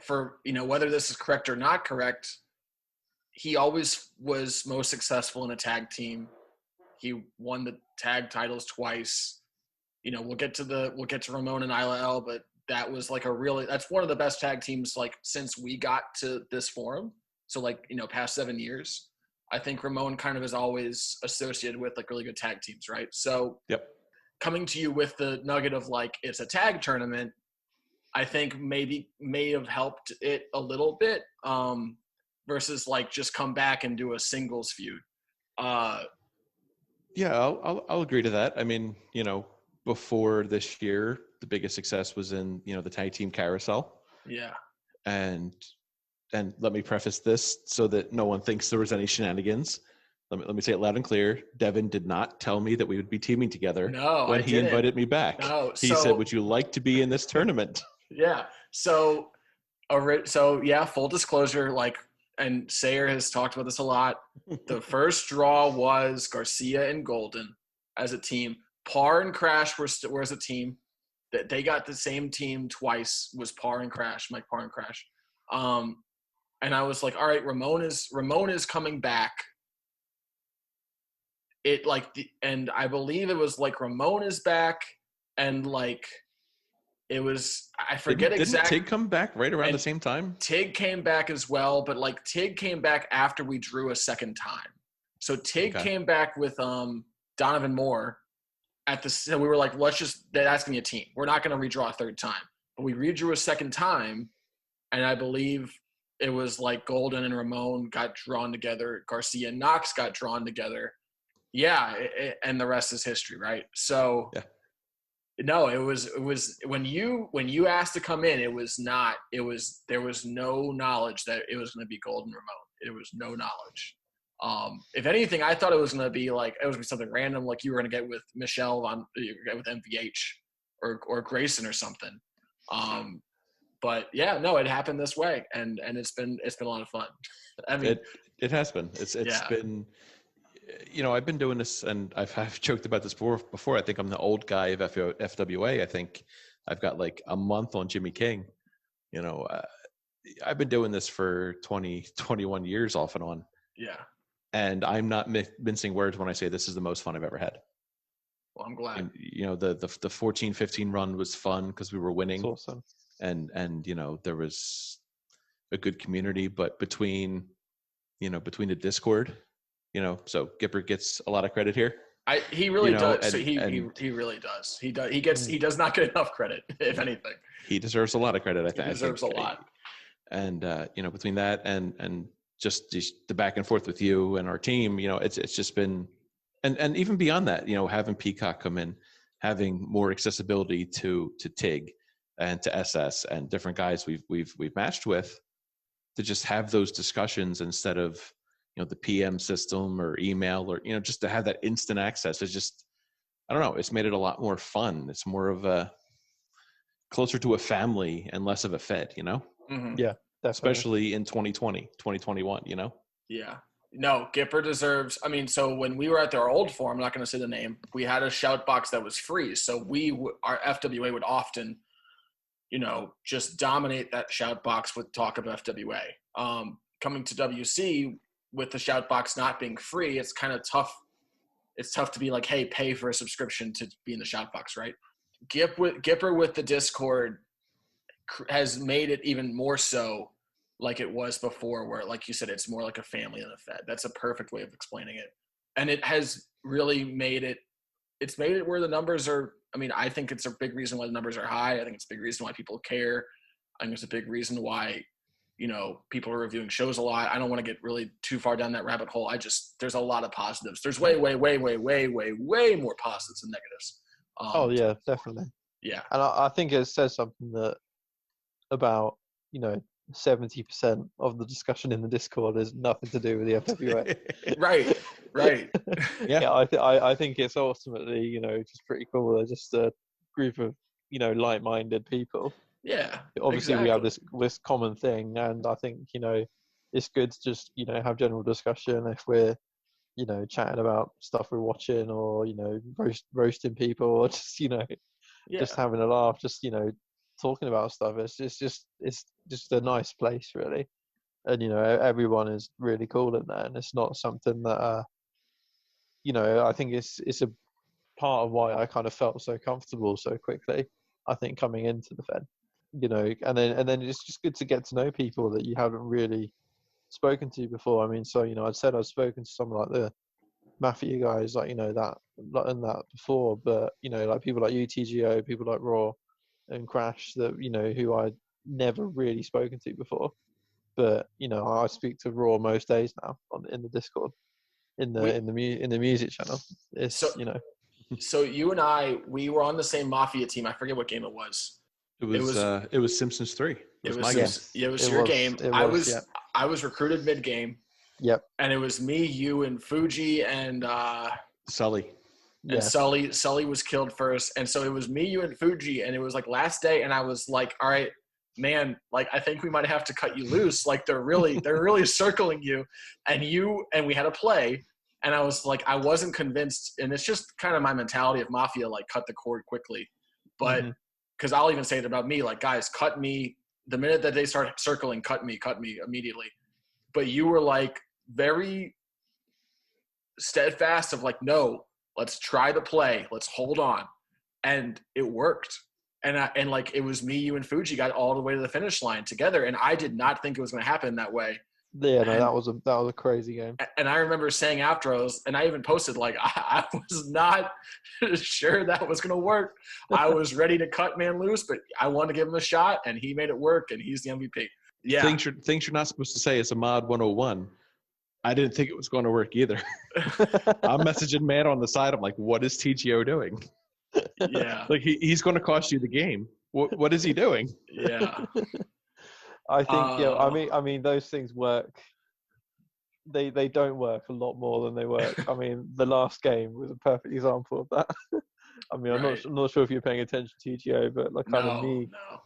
for, whether this is correct or not correct, he always was most successful in a tag team. He won the tag titles twice. We'll get to Ramon and Isla L, but that was like that's one of the best tag teams like since we got to this forum. So like, past 7 years. I think Ramon kind of is always associated with like really good tag teams, right? So yep. Coming to you with the nugget of like it's a tag tournament, I think may have helped it a little bit versus like just come back and do a singles feud. Yeah, I'll agree to that. I mean, before this year, the biggest success was in the tag team carousel. Yeah, and let me preface this so that no one thinks there was any shenanigans. Let me say it loud and clear. Devin did not tell me that we would be teaming together when he invited me back. No, he said, "Would you like to be in this tournament?" Yeah. So yeah, full disclosure, like, and Sayer has talked about this a lot. The first draw was Garcia and Golden as a team. Par and Crash were as a team. That they got the same team twice was Par and Crash, Mike Par and Crash. And I was like, all right, Ramon is coming back. And I believe it was like Ramon is back, and like it was, I forget exactly. Didn't Tig come back right around the same time? Tig came back as well, but like Tig came back after we drew a second time. So Tig came back with Donovan Moore so we were like, that's gonna be a team. We're not gonna redraw a third time. But we redrew a second time, and I believe it was like Golden and Ramon got drawn together. Garcia and Knox got drawn together. Yeah, and the rest is history, right? So, no, it was when you asked to come in, there was no knowledge that it was going to be Golden Ramon. There was no knowledge. If anything, I thought it was going to be like something random, like you were going to get with Michelle with MVH or Grayson or something. But yeah, no, it happened this way, and it's been a lot of fun. I mean, it has been. It's been. I've been doing this, and I've joked about this before. I think I'm the old guy of FWA. I think I've got like a month on Jimmy King. I've been doing this for 21 years off and on. Yeah. And I'm not mincing words when I say this is the most fun I've ever had. Well, I'm glad. And, the 14-15 run was fun because we were winning. That's awesome. And there was a good community, but between the Discord, so Gipper gets a lot of credit here. He really does. He really does. He does not get enough credit, if anything. He deserves a lot of credit, I think. He deserves a lot. And between that and just the back and forth with you and our team, it's just been, and even beyond that, having Peacock come in, having more accessibility to TIG and to SS and different guys we've matched with, to just have those discussions instead of the PM system or email or just to have that instant access. It's just, I don't know, it's made it a lot more fun. It's more of a closer to a family and less of a fed, Mm-hmm. Yeah, definitely. Especially in 2020, 2021, Yeah. No, Gipper deserves. I mean, so when we were at our old forum, I'm not going to say the name. We had a shout box that was free, so our FWA would often, just dominate that shout box with talk of FWA. Coming to WC with the shout box not being free, it's kind of tough. It's tough to be like, hey, pay for a subscription to be in the shout box, right? Gipper with the Discord has made it even more so like it was before, where, like you said, it's more like a family than a Fed. That's a perfect way of explaining it. And it has really made it where the numbers are. I mean, I think it's a big reason why the numbers are high. I think it's a big reason why people care. I think it's a big reason why, people are reviewing shows a lot. I don't want to get really too far down that rabbit hole. There's a lot of positives. There's way more positives than negatives. Oh yeah, definitely. Yeah. And I think it says something that about, 70% of the discussion in the Discord is nothing to do with the FWA. Right. Yeah, I think it's ultimately, just pretty cool. They're just a group of, like-minded people. Yeah. Obviously, exactly. we have this common thing, and I think, it's good to just, have general discussion if we're, chatting about stuff we're watching, or, roasting people, or just, just having a laugh, just, talking about stuff. It's just a nice place, really. And everyone is really cool in there, and it's not something that I think it's a part of why I kind of felt so comfortable so quickly. I think coming into the Fed, and then it's just good to get to know people that you haven't really spoken to before. I mean, so I'd said I'd spoken to some like the Mafia guys, like that before, but like people like UTGO, people like Raw and Crash, that who I'd never really spoken to before. But I speak to Raw most days now in the Discord, in the music channel. It's So you and we were on the same Mafia team. I forget what game it was. It was Simpsons 3. It was my game. It was your game. I was recruited mid game. Yep. And it was me, you, and Fuji, and Sully. And Sully was killed first. And so it was me, you, and Fuji. And it was like last day. And I was like, all right, man, like, I think we might have to cut you loose. Like, they're really circling you. And we had a play. And I was like, I wasn't convinced. And it's just kind of my mentality of Mafia, like, cut the cord quickly. But because I'll even say it about me, like, guys, cut me. The minute that they start circling, cut me immediately. But you were like very steadfast of like, no, let's try the play. Let's hold on. And it worked. And like, it was me, you, and Fuji got all the way to the finish line together. And I did not think it was going to happen that way. Yeah, no, that was a crazy game. And I remember saying after, and I even posted, like, I was not sure that was going to work. I was ready to cut man loose, but I wanted to give him a shot, and he made it work, and he's the MVP. Yeah. Things you're not supposed to say as a mod 101. I didn't think it was going to work either. I'm messaging man on the side. I'm like, what is TGO doing? Yeah. Like, he's going to cost you the game. What is he doing? Yeah. I think, I mean, those things work. They don't work a lot more than they work. I mean, the last game was a perfect example of that. I mean, I'm not sure if you're paying attention to TGO, but like,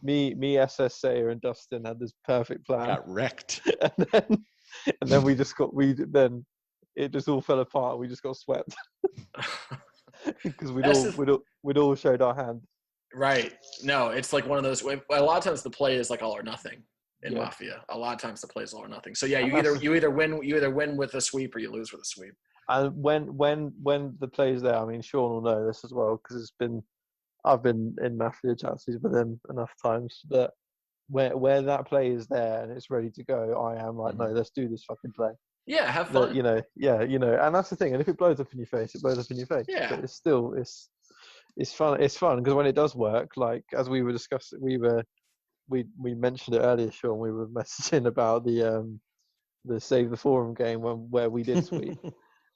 me, SSA, and Dustin had this perfect plan. Got wrecked, and then it just all fell apart. We just got swept because we'd all showed our hand. Right. No, it's like one of those. A lot of times the play is like all or nothing in Mafia. A lot of times the play is all or nothing. So yeah, you either win with a sweep or you lose with a sweep. And when the play's there, I mean, Shawn will know this as well, because I've been in Mafia chats with him enough times that where that play is there and it's ready to go, I am like, no, let's do this fucking play. Yeah, have fun. And that's the thing. And if it blows up in your face, it blows up in your face. Yeah. But it's still it's fun. It's fun because when it does work, like as we were discussing, we mentioned it earlier, Shawn. We were messaging about the Save the Forum game where we did sweep.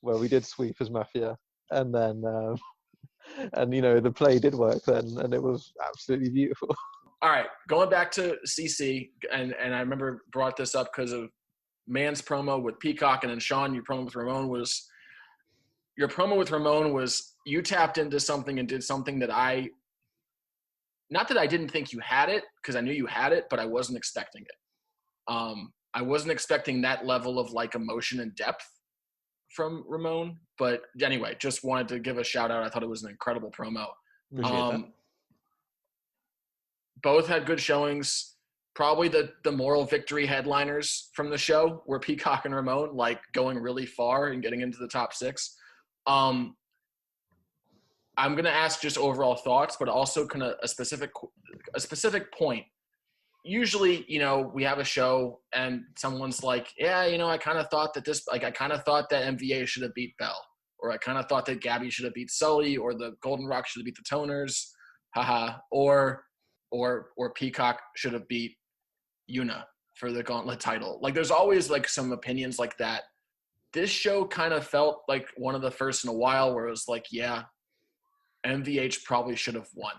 Where we did sweep as Mafia, and then the play did work then, and it was absolutely beautiful. All right, going back to CC, and I remember brought this up because of Man's promo with Peacock, and then Shawn, your promo with Ramon was you tapped into something and did something that not that I didn't think you had it, because I knew you had it, but I wasn't expecting it. I wasn't expecting that level of like emotion and depth. from Ramon. But anyway, just wanted to give a shout out. I thought it was an incredible promo. Appreciate that. Both had good showings. Probably the moral victory headliners from the show were Peacock and Ramon, like going really far and getting into the top 6. I'm going to ask just overall thoughts, but also kind of a specific point. Usually, we have a show and someone's like, yeah, I kind of thought that I kind of thought that MVA should have beat Bell, or I kind of thought that Gabby should have beat Sully, or the Golden Rock should have beat the Toners, haha, or Peacock should have beat Yuna for the Gauntlet title. Like, there's always like some opinions like that. This show kind of felt like one of the first in a while where it was like, yeah, MVH probably should have won.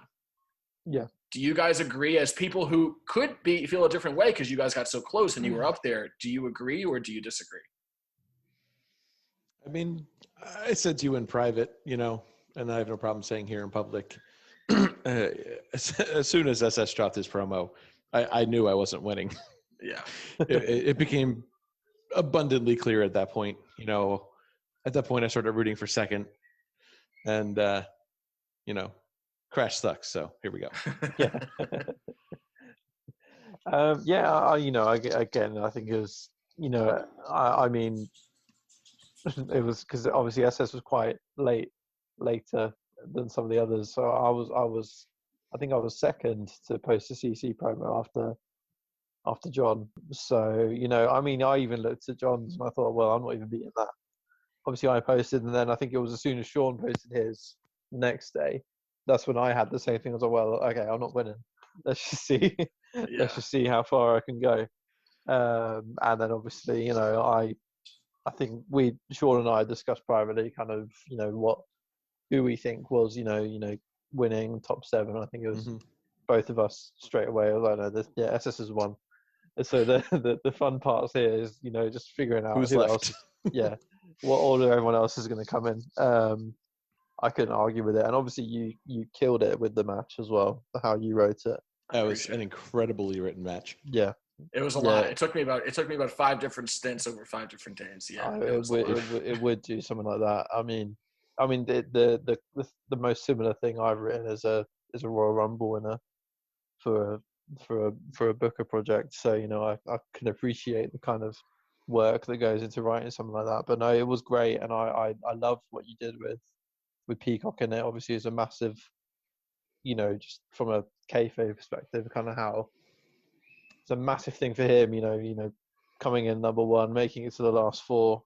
Yeah. Do you guys agree, as people who could feel a different way because you guys got so close and you were up there? Do you agree or do you disagree? I mean, I said to you in private, and I have no problem saying here in public. As soon as SS dropped his promo, I knew I wasn't winning. Yeah. It became abundantly clear at that point. At that point, I started rooting for second, and Crash sucks. So here we go. Yeah. Again, I think it was, I mean, it was because obviously SS was quite later than some of the others. So I think I was second to post a CC promo after John. So, I even looked at John's and I thought, well, I'm not even beating that. Obviously I posted, and then I think it was as soon as Shawn posted his next day, that's when I had the same thing. I was like, well, okay, I'm not winning. Let's just see. Yeah. Let's just see how far I can go. And then obviously, I think Shawn and I discussed privately kind of, who we think was, winning top 7. I think it was both of us straight away. I was like, no, SS has won. And so the fun parts here is, just figuring out who's who left. else, what order everyone else is going to come in. I couldn't argue with it, and obviously you killed it with the match as well. How you wrote it. That was an incredibly written match. Yeah, it was a lot. It took me about 5 different stints over 5 different days. Yeah, it would do something like that. I mean, the most similar thing I've written is a Royal Rumble winner for a Booker project. So I can appreciate the kind of work that goes into writing something like that. But no, it was great, and I loved what you did with Peacock in it. Obviously, it's a massive, just from a kayfabe perspective, kind of how it's a massive thing for him. Coming in number 1, making it to the last 4.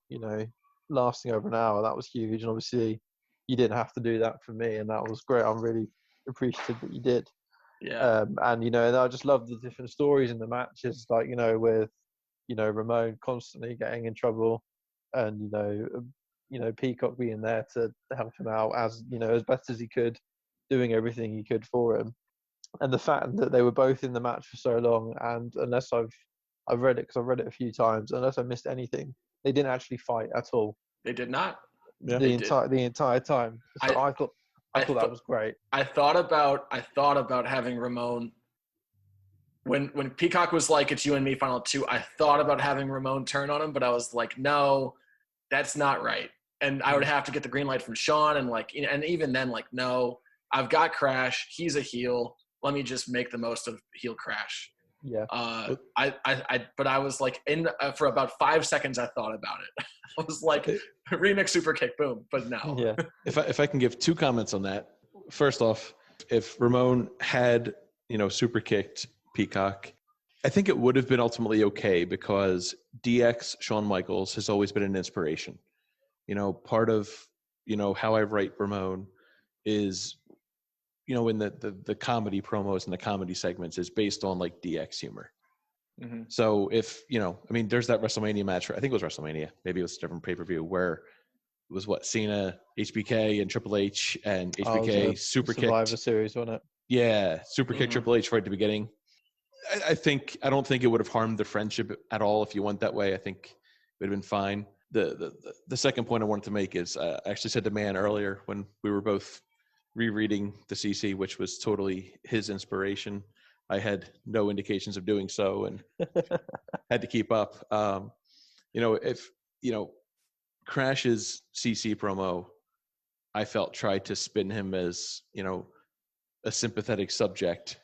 Lasting over an hour, that was huge. And obviously, you didn't have to do that for me, and that was great. I'm really appreciative that you did. Yeah. And I just love the different stories in the matches, like with Ramon constantly getting in trouble, and Peacock being there to help him out as best as he could, doing everything he could for him. And the fact that they were both in the match for so long, and unless I've read it, because I've read it a few times, unless I missed anything, they didn't actually fight at all. They did not. Yeah. The entire time. So I thought that was great. I thought about having Ramon when Peacock was like, it's you and me final 2. I thought about having Ramon turn on him, but I was like, no, that's not right. And I would have to get the green light from Shawn, and and even then, no, I've got Crash. He's a heel. Let me just make the most of heel Crash. Yeah. But I was like, for about 5 seconds, I thought about it. I was like, remix super kick, boom. But no. Yeah. If I can give 2 comments on that. First off, if Ramon had super kicked Peacock, I think it would have been ultimately okay, because DX Shawn Michaels has always been an inspiration. Part of how I write Ramon is in the comedy promos and the comedy segments is based on DX humor. Mm-hmm. So if there's that WrestleMania match. I think it was WrestleMania. Maybe it was a different pay-per-view where it was Cena, HBK, and Triple H, and HBK super kicked. Survivor Series, wasn't it? Yeah, super kicked Triple H right at the beginning. I don't think it would have harmed the friendship at all if you went that way. I think it would have been fine. The second point I wanted to make is I actually said to Man earlier when we were both rereading the CC, which was totally his inspiration. I had no indications of doing so and had to keep up. If Crash's CC promo, I felt, tried to spin him as, a sympathetic subject,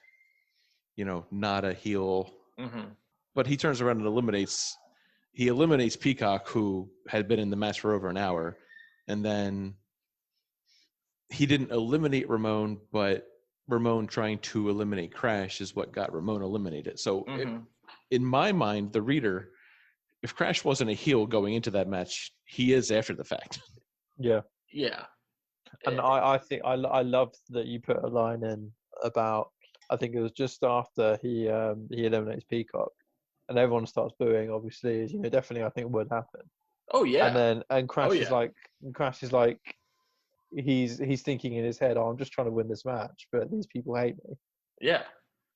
not a heel. Mm-hmm. But he turns around and eliminates Peacock, who had been in the match for over an hour. And then he didn't eliminate Ramon, but Ramon trying to eliminate Crash is what got Ramon eliminated. So in my mind, the reader, if Crash wasn't a heel going into that match, he is after the fact. Yeah. Yeah. And I think I loved that you put a line in about, I think it was just after he eliminates Peacock, and everyone starts booing. Obviously, as definitely I think would happen. Oh yeah. And Crash is like, he's thinking in his head, oh, I'm just trying to win this match, but these people hate me. Yeah.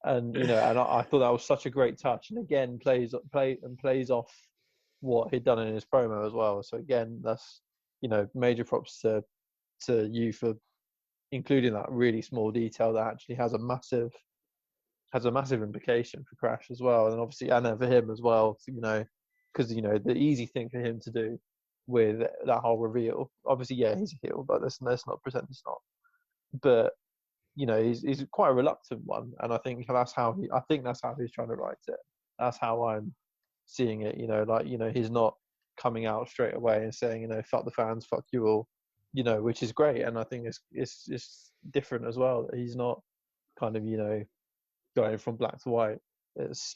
And and I thought that was such a great touch, and again plays off what he'd done in his promo as well. So again, that's major props to you for including that really small detail that actually has a massive implication for Crash as well, and obviously and for him as well. Because the easy thing for him to do with that whole reveal, obviously, yeah, he's a heel, but let's not pretend it's not. But he's quite a reluctant one, and I think that's how he's trying to write it. That's how I'm seeing it. He's not coming out straight away and saying, fuck the fans, fuck you all, which is great. And I think it's different as well. That he's not kind of, going from black to white. It's,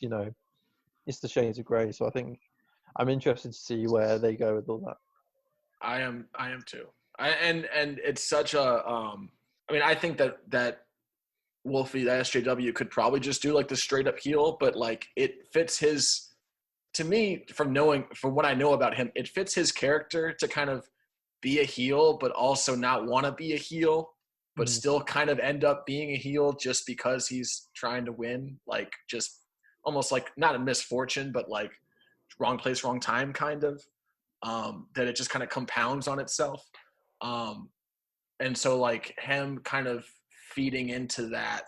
it's the shades of grey. So I think I'm interested to see where they go with all that. I am too. And it's such a, I think that Wolfie, the SJW, could probably just do like the straight up heel, but like it fits his, to me, from what I know about him, it fits his character to kind of be a heel, but also not want to be a heel, but still kind of end up being a heel just because he's trying to win. Like just almost like not a misfortune, but like wrong place, wrong time kind of, that it just kind of compounds on itself. And so like him kind of feeding into that,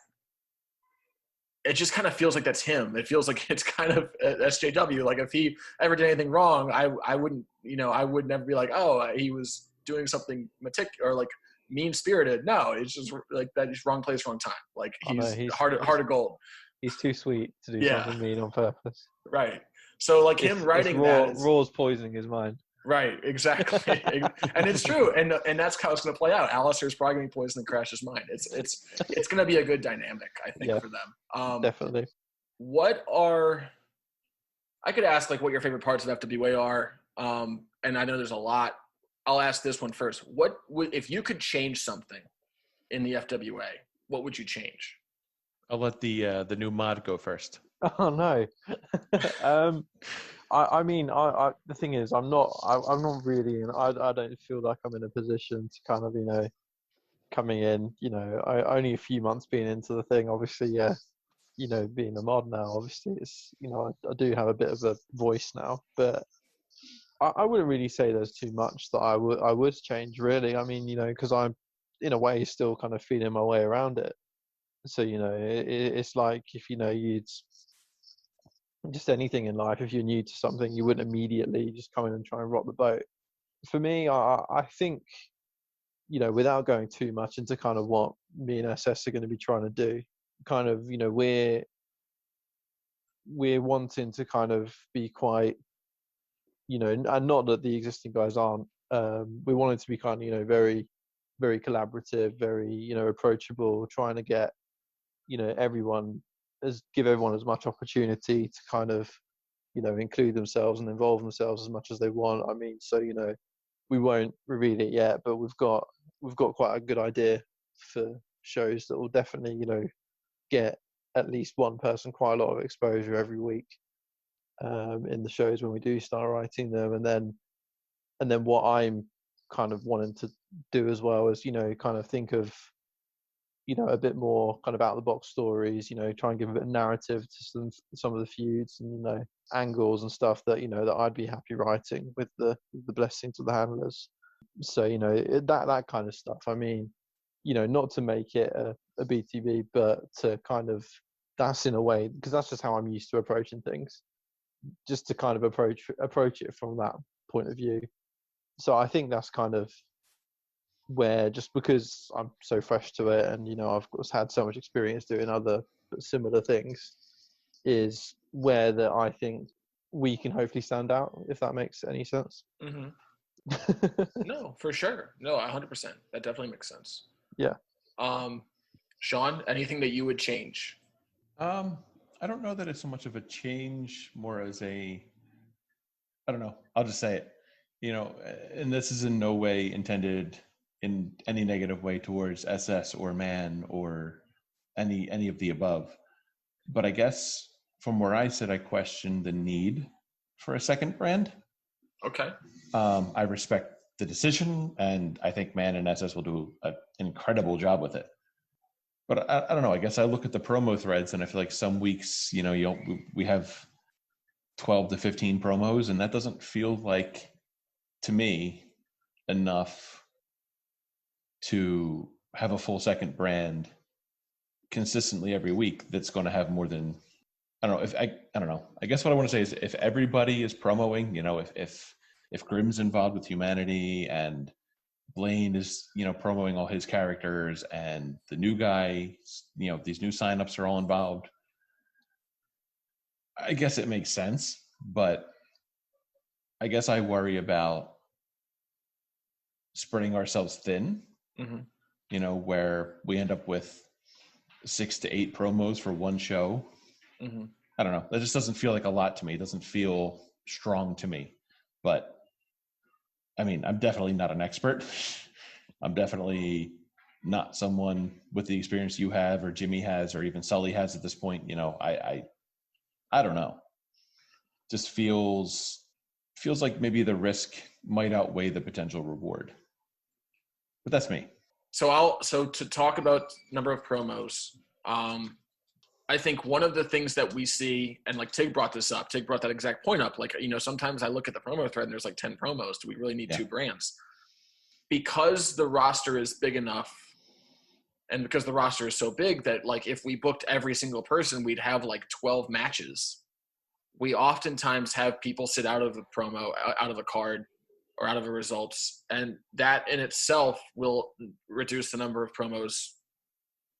it just kind of feels like that's him. It feels like it's kind of SJW. Like if he ever did anything wrong, I wouldn't, I would never be like, oh, he was doing something or like mean-spirited. No, it's just like that. He's wrong place, wrong time. Like he's heart of gold. He's too sweet to do something mean on purpose. Right. So like him writing that, Raw's poisoning his mind. Right, exactly. And it's true. And that's how it's going to play out. Alistair's probably going to be poisoning Crash's mind. It's going to be a good dynamic, I think, for them. Definitely. I could ask like what your favorite parts of FWA are. And I know there's a lot. I'll ask this one first. If you could change something in the FWA, what would you change? I'll let the new mod go first. Oh no. The thing is, I'm not really, and I don't feel like I'm in a position to kind of, coming in, only a few months being into the thing, obviously, being a mod now, obviously it's, I do have a bit of a voice now, but I wouldn't really say there's too much that I would change really. Because I'm in a way still kind of feeling my way around it. So, it's like if, you'd just anything in life, if you're new to something, you wouldn't immediately just come in and try and rock the boat. For me, I think, without going too much into kind of what me and SS are going to be trying to do, kind of, we're wanting to kind of be quite, and not that the existing guys aren't, we wanted to be kind of, very, very collaborative, very, approachable, trying to get, give everyone as much opportunity to kind of, include themselves and involve themselves as much as they want. So, we won't reveal it yet, but we've got quite a good idea for shows that will definitely, get at least one person quite a lot of exposure every week in the shows when we do start writing them. And then what I'm kind of wanting to do as well is, kind of think of, a bit more kind of out of the box stories, try and give a bit of narrative to some of the feuds and, angles and stuff that, that I'd be happy writing with the blessings of the handlers. So, that kind of stuff. Not to make it a BTV, but to kind of, that's in a way, because that's just how I'm used to approaching things, just to kind of approach it from that point of view. So I think that's kind of where, just because I'm so fresh to it, and I've had so much experience doing other similar things, is where that I think we can hopefully stand out, if that makes any sense. Mm-hmm. No, for sure. No, 100%. That definitely makes sense. Yeah. Shawn, anything that you would change? I don't know that it's so much of a change, more as I don't know. I'll just say it. And this is in no way intended in any negative way towards SS or Man or any of the above. But I guess from where I sit, I question the need for a second brand. Okay. I respect the decision, and I think Man and SS will do an incredible job with it. But I don't know. I guess I look at the promo threads, and I feel like some weeks, we have 12 to 15 promos, and that doesn't feel like, to me, enough to have a full second brand consistently every week that's going to have more than, I don't know. I don't know. I guess what I want to say is, if everybody is promoing, if Grimm's involved with Humanity, and Blaine is, promoting all his characters, and the new guy, these new signups are all involved, I guess it makes sense. But I guess I worry about spreading ourselves thin, where we end up with 6 to 8 promos for one show. Mm-hmm. I don't know. That just doesn't feel like a lot to me. It doesn't feel strong to me. But I mean, I'm definitely not an expert. I'm definitely not someone with the experience you have, or Jimmy has, or even Sully has at this point. I don't know. Just feels like maybe the risk might outweigh the potential reward. But that's me. So to talk about number of promos, I think one of the things that we see, and like Tig brought this up, Tig brought that exact point up. Like, sometimes I look at the promo thread and there's like 10 promos. Do we really need 2 brands? Because the roster is big enough, and because the roster is so big that, like, if we booked every single person, we'd have like 12 matches. We oftentimes have people sit out of the promo, out of a card, or out of the results, and that in itself will reduce the number of promos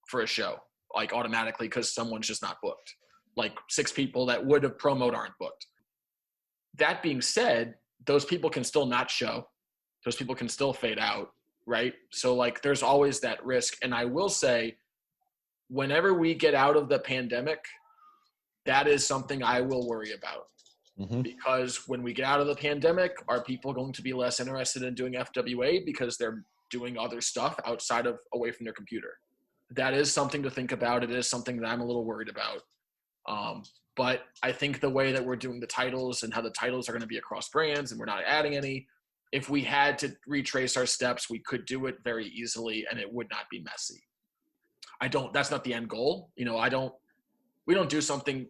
for a show, like, automatically, because someone's just not booked. Like, 6 people that would have promoted aren't booked. That being said, those people can still not show. Those people can still fade out, right? So, like, there's always that risk. And I will say, whenever we get out of the pandemic, that is something I will worry about. Mm-hmm. Because when we get out of the pandemic, are people going to be less interested in doing FWA because they're doing other stuff away from their computer? That is something to think about. It is something that I'm a little worried about. But I think the way that we're doing the titles, and how the titles are going to be across brands, and we're not adding any, if we had to retrace our steps, we could do it very easily, and it would not be messy. That's not the end goal. We don't do something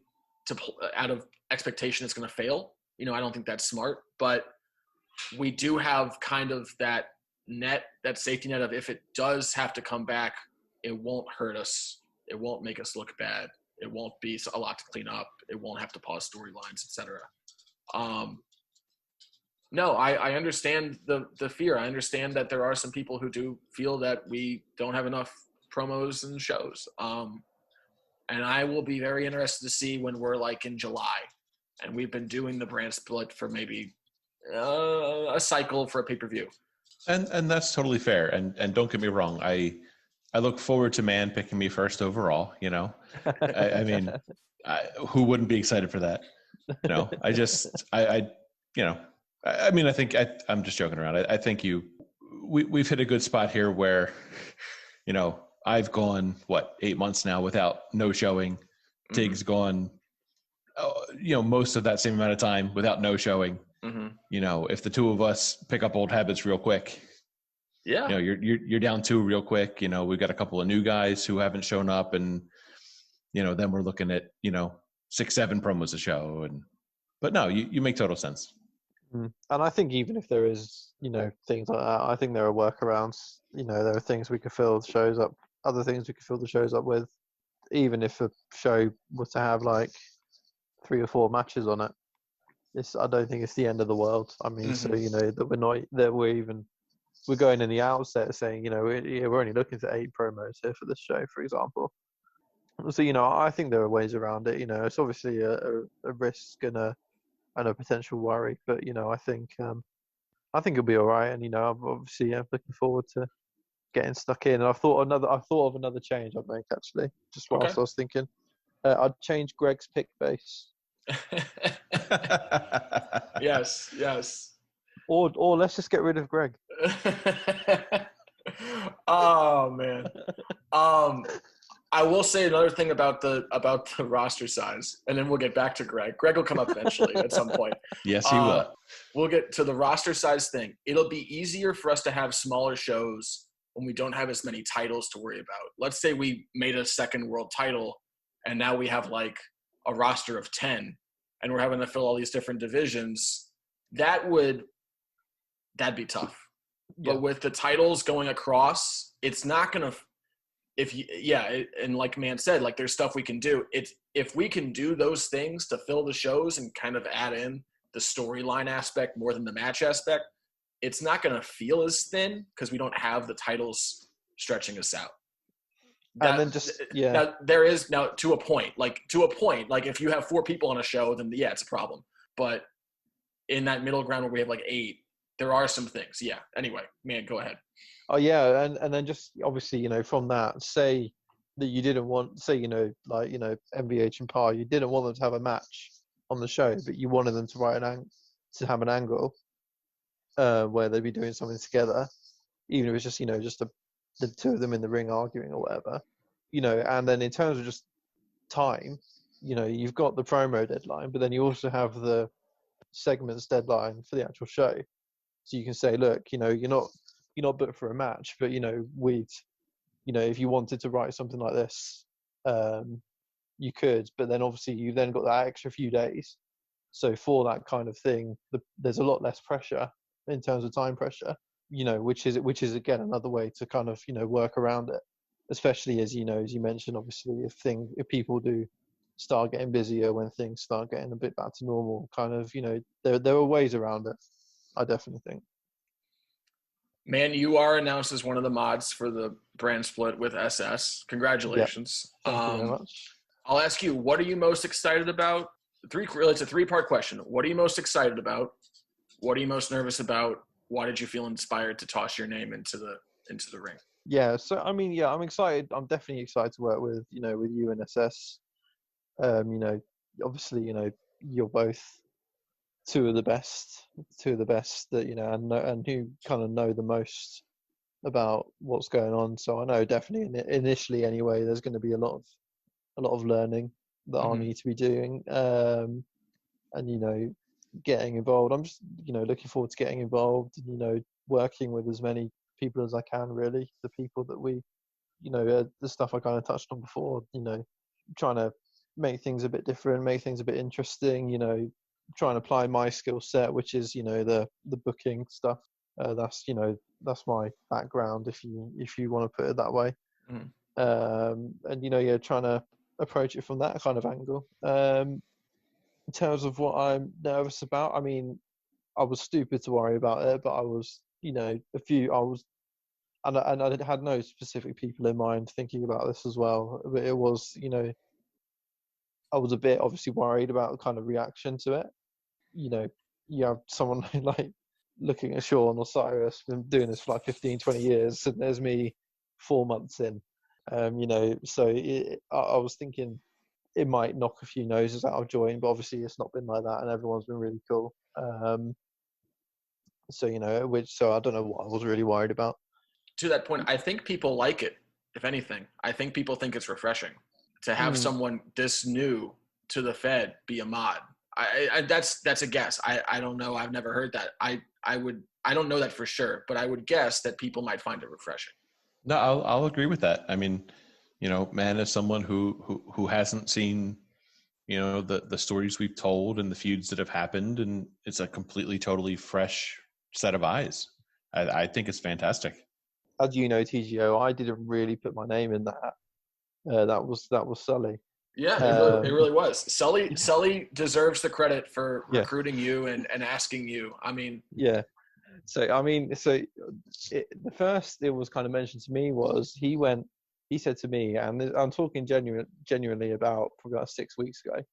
out of expectation it's going to fail. I don't think that's smart, but we do have kind of that safety net of, if it does have to come back, it won't hurt us. It won't make us look bad. It won't be a lot to clean up. It won't have to pause storylines, etc. No, I understand the fear. I understand that there are some people who do feel that we don't have enough promos and shows. And I will be very interested to see when we're like in July, and we've been doing the brand split for maybe a cycle for a pay-per-view. And that's totally fair. And don't get me wrong. I look forward to Man picking me first overall. I mean, who wouldn't be excited for that? I mean, I think I'm just joking around. I think we've hit a good spot here where, I've gone 8 months now without no showing. Tig's gone, most of that same amount of time without no showing. Mm-hmm. If the two of us pick up old habits real quick, you're down 2 real quick. We've got a couple of new guys who haven't shown up, and then we're looking at 6-7 promos a show. But no, you make total sense. And I think even if there is things like that, I think there are workarounds. There are things we could fill the shows up, other things we could fill the shows up with, even if a show was to have like 3 or 4 matches on it. I don't think it's the end of the world. I mean, so Mm-hmm. that we're going in the outset saying, we're only looking for 8 promos here for this show, for example. So, I think there are ways around it. It's obviously a risk and a potential worry, but I think it'll be all right. And I'm obviously looking forward to getting stuck in. And I thought of another change I'd make actually, just Okay. whilst I was thinking. I'd change Greg's pick base. Yes, yes. Or let's just get rid of Greg. Oh man. I will say another thing about the roster size, and then we'll get back to Greg. Greg will come up eventually at some point. Yes, he will. We'll get to the roster size thing. It'll be easier for us to have smaller shows when we don't have as many titles to worry about. Let's say we made a second world title, and now we have like a roster of 10, and we're having to fill all these different divisions. That'd be tough. Yeah. But with the titles going across, it's not going to – and like Man said, like there's stuff we can do. If we can do those things to fill the shows and kind of add in the storyline aspect more than the match aspect, it's not going to feel as thin because we don't have the titles stretching us out. And then Now, there is now to a point, like if you have 4 people on a show, then yeah, it's a problem. But in that middle ground where we have like 8, there are some things. Yeah. Anyway, Man, go ahead. Oh yeah, and then just obviously from that, say that you didn't want, say MVH and PAR, you didn't want them to have a match on the show, but you wanted them to have an angle where they'd be doing something together, even if it's just just the 2 of them in the ring arguing or whatever, and then in terms of just time, you've got the promo deadline, but then you also have the segments deadline for the actual show, so you can say, look, you're not booked for a match, but if you wanted to write something like this, you could, but then obviously you then got that extra few days. So for that kind of thing, there's a lot less pressure in terms of time pressure, which is again another way to kind of work around it, especially as as you mentioned, obviously if people do start getting busier, when things start getting a bit back to normal, kind of there are ways around it. I definitely think. Man, you are announced as one of the mods for the brand split with SS. Congratulations. Yep. Thank you very much. I'll ask you, what are you most excited about? It's a 3-part question. What are you most excited about? What are you most nervous about? Why did you feel inspired to toss your name into the ring? Yeah, so I mean, I'm excited. I'm definitely excited to work with with you and SS. Obviously, you're both two of the best that and who kind of know the most about what's going on. So I know definitely initially anyway, there's going to be a lot of learning that I'll need to be doing, and getting involved. I'm just looking forward to getting involved, working with as many people as I can, really. The people that we the stuff I kind of touched on before, trying to make things a bit different, make things a bit interesting, try and apply my skill set, which is the booking stuff. That's my background, if you want to put it that way. And trying to approach it from that kind of angle. In terms of what I'm nervous about, I mean, I was stupid to worry about it, but I was and I had no specific people in mind thinking about this as well, but it was I was a bit obviously worried about the kind of reaction to it. You have someone like looking at Shawn or Cyrus, been doing this for like 15, 20 years, and there's me 4 months in. So I was thinking it might knock a few noses out of joint, but obviously it's not been like that, and everyone's been really cool. So I don't know what I was really worried about. To that point, I think people like it. If anything, I think people think it's refreshing to have someone this new to the Fed be a mod. That's a guess. I don't know. I've never heard that. I don't know that for sure, but I would guess that people might find it refreshing. No, I'll agree with that. I mean, Man is someone who hasn't seen, the stories we've told and the feuds that have happened, and it's a completely, totally fresh set of eyes. I think it's fantastic. As you know, TGO, I didn't really put my name in that. That was Sully. Yeah, it really was. Sully deserves the credit for recruiting you and asking you. I mean, yeah. So the first it was kind of mentioned to me was he said to me, and I'm talking genuinely about probably about 6 weeks ago.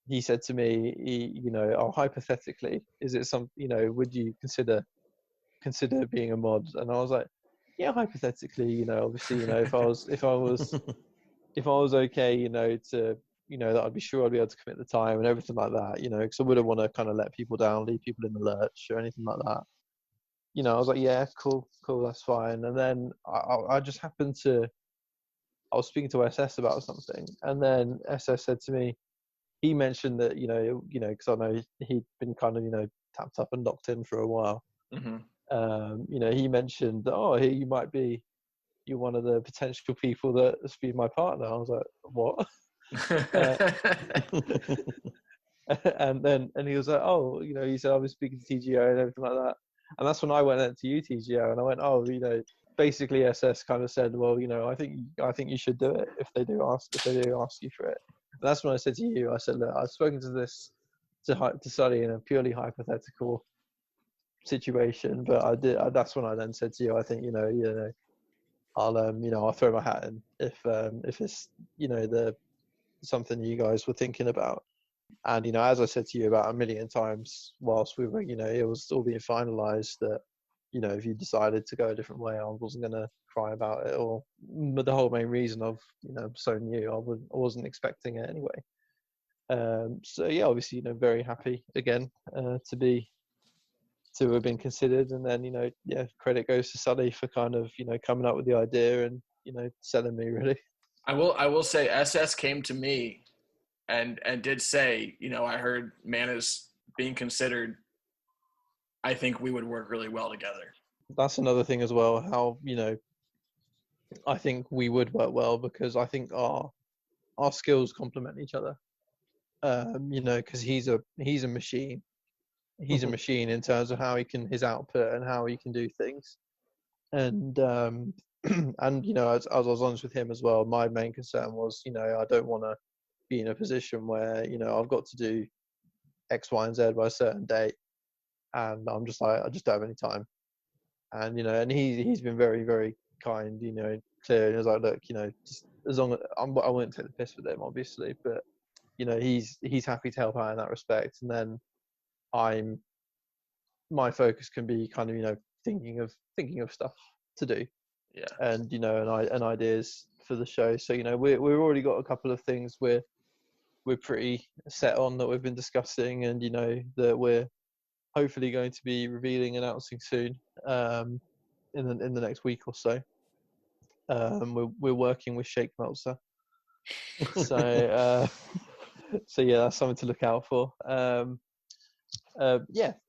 He said to me, hypothetically, is it would you consider being a mod? And I was like, yeah, hypothetically, obviously, if I was okay, to, that I'd be sure I'd be able to commit the time and everything like that, because I wouldn't want to kind of let people down, leave people in the lurch or anything like that. I was like, yeah, cool, that's fine. And then I just happened to, I was speaking to SS about something, and then SS said to me, he mentioned that, because I know he'd been kind of, tapped up and locked in for a while. Mm-hmm. He mentioned, here you're one of the potential people that's been my partner. I was like, what? and he was like, he said, I was speaking to TGO and everything like that. And that's when I went out to you, TGO, and I went, basically SS kind of said, well, I think you should do it if they do ask you for it. And that's when I said to you, I said, look, I've spoken to Sully in a purely hypothetical situation, but that's when I then said to you, I think, I'll throw my hat in if it's, something you guys were thinking about. And, as I said to you about a million times whilst we were, it was all being finalized that, if you decided to go a different way, I wasn't going to cry about it. But the whole main reason of, so new, I wasn't expecting it anyway. So yeah, obviously, very happy again to have been considered. And then, credit goes to Sully for kind of, coming up with the idea and, selling me really. I will say SS came to me and did say, I heard Man is being considered. I think we would work really well together. That's another thing as well, how, I think we would work well because I think our skills complement each other. Because he's a machine. He's a machine in terms of his output and how he can do things. And and as I was honest with him as well, my main concern was, I don't want to be in a position where, I've got to do X, Y, and Z by a certain date, and I'm just like, I just don't have any time. And and he's been very, very kind, clear. And he was like, look, just as long as I wouldn't take the piss with him, obviously, but he's happy to help out in that respect. And then my focus can be kind of thinking of stuff to do, and and ideas for the show. So we've already got a couple of things we're pretty set on that we've been discussing, and that we're hopefully going to be announcing soon, in the next week or so. We're working with Shake Meltzer, so so yeah, that's something to look out for.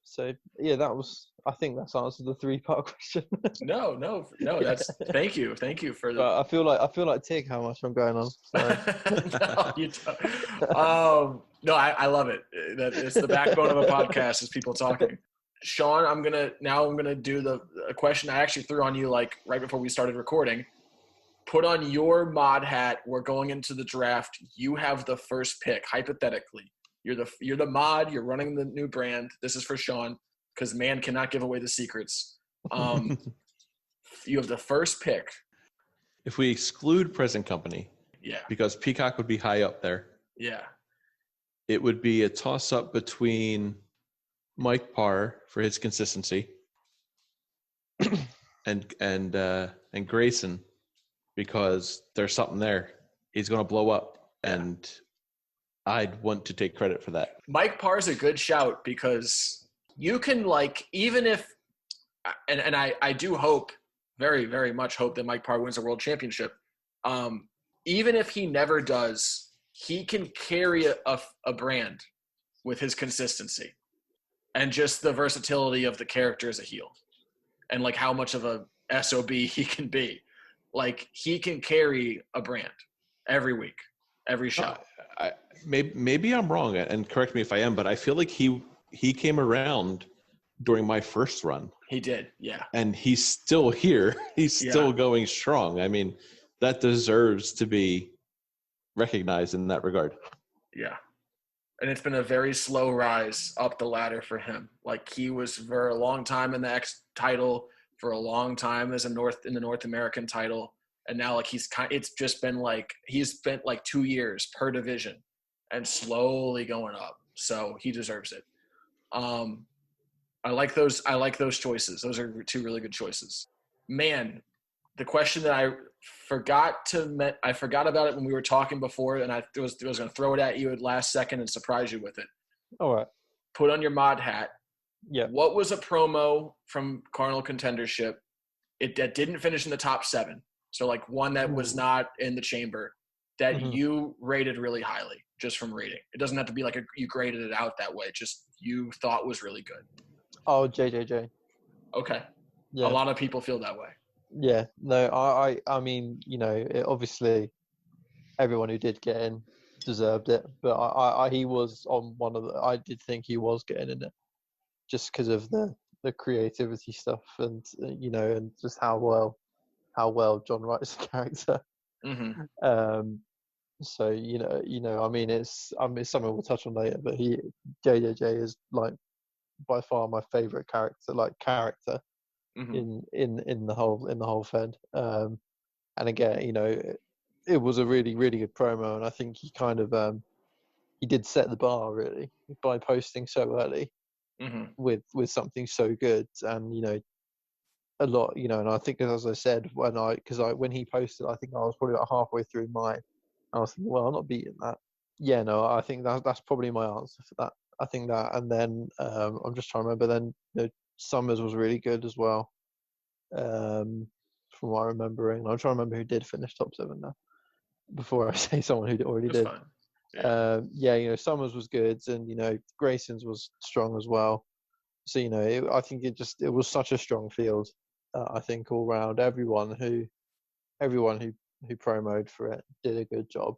So I think that's answered the 3-part question. No, that's thank you for the... I feel like Tig how much I'm going on. No, you don't. No, I love it. That it's the backbone of a podcast is people talking. Shawn, I'm gonna do a question I actually threw on you like right before we started recording. Put on your mod hat. We're going into the draft. You have the first pick, hypothetically. You're the mod. You're running the new brand. This is for Shawn because Man cannot give away the secrets. You have the first pick. If we exclude present company, because Peacock would be high up there. Yeah, it would be a toss-up between Mike Parr for his consistency and Grayson, because there's something there. He's going to blow up, and I'd want to take credit for that. Mike Parr is a good shout because you can even if, and I do hope, very, very much hope that Mike Parr wins a world championship. Even if he never does, he can carry a brand with his consistency and just the versatility of the character as a heel and how much of a SOB he can be. He can carry a brand every week, every show. Maybe I'm wrong, and correct me if I am, but I feel like he came around during my first run. He did, yeah. And he's still here. He's still going strong. I mean, that deserves to be recognized in that regard. Yeah. And it's been a very slow rise up the ladder for him. Like he was for a long time in the X title, for a long time as in the North American title. And now like it's just been like, he's spent like 2 years per division and slowly going up. So he deserves it. I like those choices. Those are 2 really good choices. Man, the question that I forgot about it when we were talking before, and I was going to throw it at you at last second and surprise you with it. All right. Put on your mod hat. Yeah. What was a promo from Carnal Contendership that didn't finish in the top 7? So like one that was not in the chamber that you rated really highly just from reading. It doesn't have to be like you graded it out that way. Just you thought was really good. Oh, JJJ. Okay. Yeah. A lot of people feel that way. Yeah. No, I mean, obviously everyone who did get in deserved it, but he was on one of the. I did think he was getting in it, just because of the creativity stuff and and just how well John writes the character. Mm-hmm. So I mean it's something we'll touch on later, but JJJ is like by far my favorite character in the whole Fed. And again, it was a really, really good promo, and I think he kind of he did set the bar really by posting so early with something so good, and a lot, and I think as I said when he posted, I think I was probably about halfway through mine. I was thinking, well, I'm not beating that. Yeah, no, I think that's probably my answer for that. I think that, and then I'm just trying to remember. Then Summers was really good as well, from what I'm remembering. I'm trying to remember who did finish top 7 now. Before I say someone who already did. Fine. Yeah. Summers was good, and Grayson's was strong as well. So I think it was such a strong field. I think all round, everyone who promoted for it did a good job.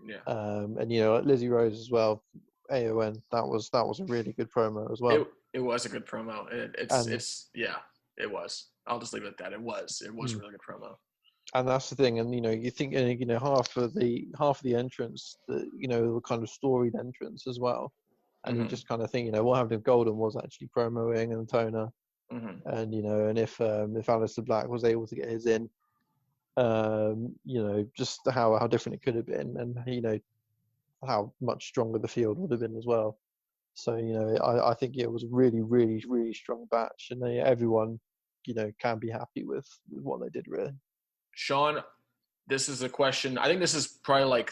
Yeah. And Lizzie Rose as well, AON. That was a really good promo as well. It was a good promo. It was. I'll just leave it at that. It was a really good promo. And that's the thing, and you think, half of the entrance, the kind of storied entrance as well, and you just kind of think, what happened if Golden was actually promoing and Toner, and and if Aleister Black was able to get his in, just how different it could have been, and how much stronger the field would have been as well. So I think it was a really, really, really strong batch, and everyone can be happy with what they did really. Shawn, this is a question. I think this is probably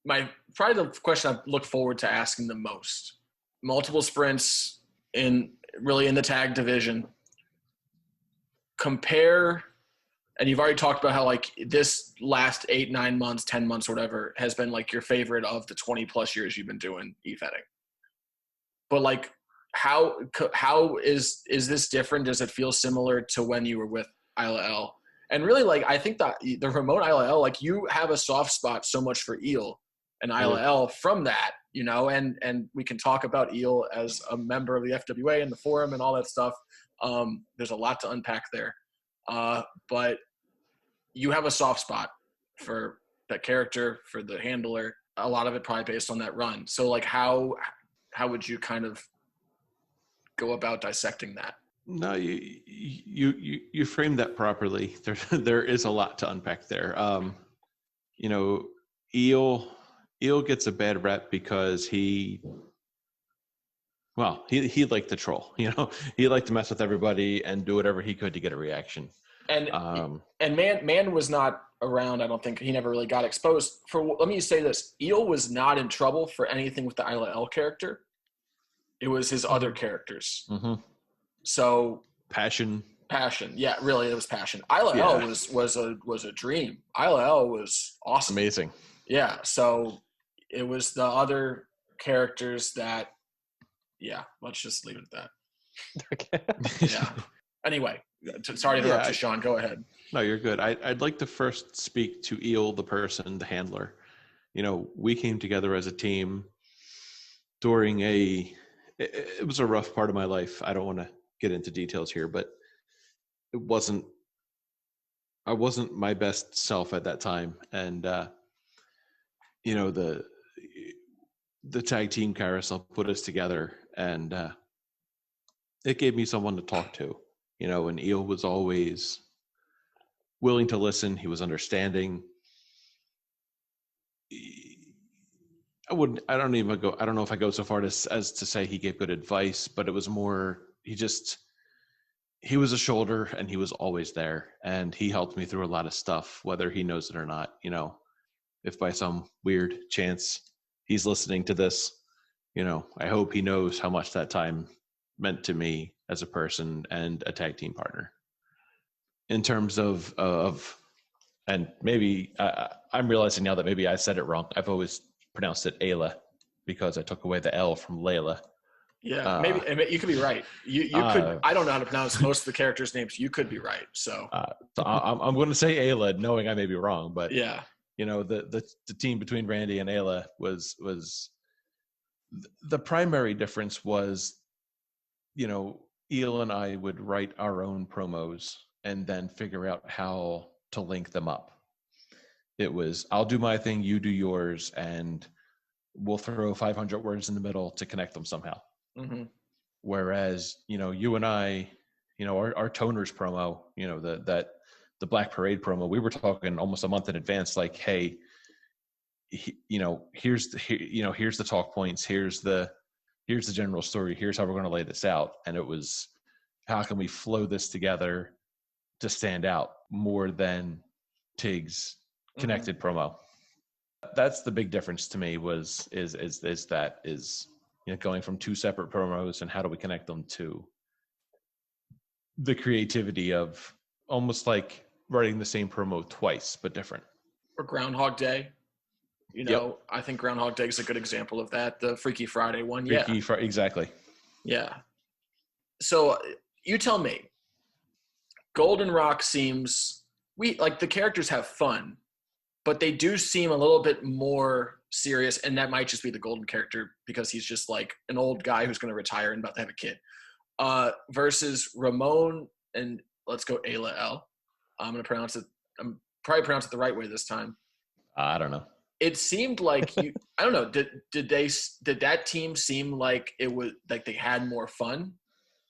the question I look forward to asking the most. Multiple sprints in the tag division. Compare, and you've already talked about how like this last 8, 9 months, 10 months, whatever, has been like your favorite of the 20 plus years you've been doing e-fetting. But like, how is this different? Does it feel similar to when you were with Isla L? And really, like, I think that the Ramon Isla L, like, you have a soft spot so much for Eel and Isla L from that, and we can talk about Eel as a member of the FWA and the forum and all that stuff. There's a lot to unpack there. But you have a soft spot for that character, for the handler, a lot of it probably based on that run. So, like, how would you kind of go about dissecting that? No, you framed that properly. There is a lot to unpack there. Eel gets a bad rep because he liked to troll. He liked to mess with everybody and do whatever he could to get a reaction. And Man was not around. I don't think he never really got exposed. Let me say this: Eel was not in trouble for anything with the Isla L character. It was his other characters. Mm-hmm. So passion. Yeah, really, it was passion. Isla L was a dream. Isla L was awesome. Amazing. Yeah. So it was the other characters that, let's just leave it at that. Okay. Yeah. Anyway, sorry to interrupt you, Shawn. Go ahead. No, you're good. I'd like to first speak to Eel, the person, the handler. We came together as a team during it was a rough part of my life. I don't want to get into details here, but I wasn't my best self at that time. And the tag team carousel put us together, and it gave me someone to talk to, and Eel was always willing to listen. He was understanding. I don't know if I go so far as to say he gave good advice, but it was more, he was a shoulder, and he was always there, and he helped me through a lot of stuff, whether he knows it or not. If by some weird chance he's listening to this, I hope he knows how much that time meant to me as a person and a tag team partner. In terms of and maybe I'm realizing now that maybe I said it wrong. I've always pronounced it Ayla because I took away the L from Layla. Yeah, maybe you could be right. You could. I don't know how to pronounce most of the characters' names. You could be right. So I'm going to say Ayla, knowing I may be wrong. But yeah, the team between Randy and Ayla was the primary difference was, Eel and I would write our own promos and then figure out how to link them up. It was, I'll do my thing, you do yours, and we'll throw 500 words in the middle to connect them somehow. Mm-hmm. Whereas, you and I, our toners promo, the Black Parade promo, we were talking almost a month in advance, like, hey, here's the talk points, here's the general story, here's how we're going to lay this out. And it was, how can we flow this together to stand out more than Tig's connected promo? That's the big difference to me is going from two separate promos, and how do we connect them to the creativity of almost like writing the same promo twice but different. Or Groundhog Day. Yep. I think Groundhog Day is a good example of that. The Freaky Friday one. Exactly. Yeah. So you tell me, Golden Rock seems, the characters have fun, but they do seem a little bit more serious, and that might just be the Golden character because he's just like an old guy who's going to retire and about to have a kid. Versus Ramon and let's go Ayla L. I'm probably pronounce it the right way this time. I don't know. It seemed like I don't know. Did that team seem like it was like they had more fun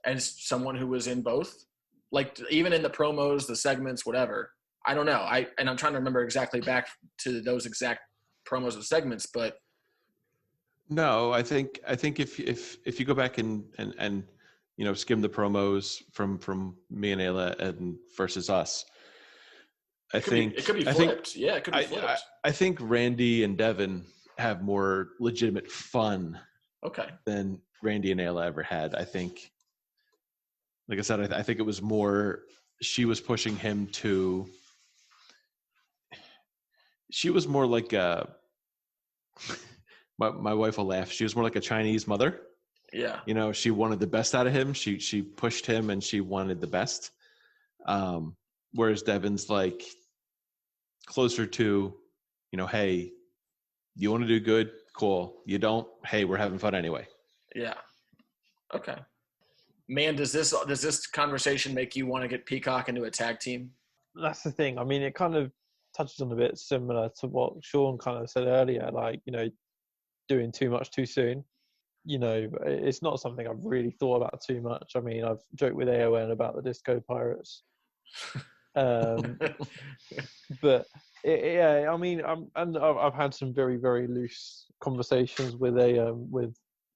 as someone who was in both? Like even in the promos, the segments, whatever. I don't know. I'm trying to remember exactly back to those exact promos and segments, but no, I think if you go back and skim the promos from me and Ayla and versus us, it could be flipped. Yeah, it could be flipped. I think Randy and Devin have more legitimate fun than Randy and Ayla ever had. I think, like I said, I think it was more, she was pushing him to, she was more like my wife will laugh, she was more like a Chinese mother. Yeah. She wanted the best out of him. She pushed him and she wanted the best. Whereas Devin's like closer to, hey, you want to do good? Cool. You don't? Hey, we're having fun anyway. Yeah. Okay. Man, does this conversation make you want to get Peacock into a tag team? That's the thing. I mean, it kind of touches on a bit similar to what Shawn kind of said earlier, like, doing too much too soon. It's not something I've really thought about too much. I mean, I've joked with AON about the Disco Pirates. But yeah, I mean, I've had some very, very loose conversations with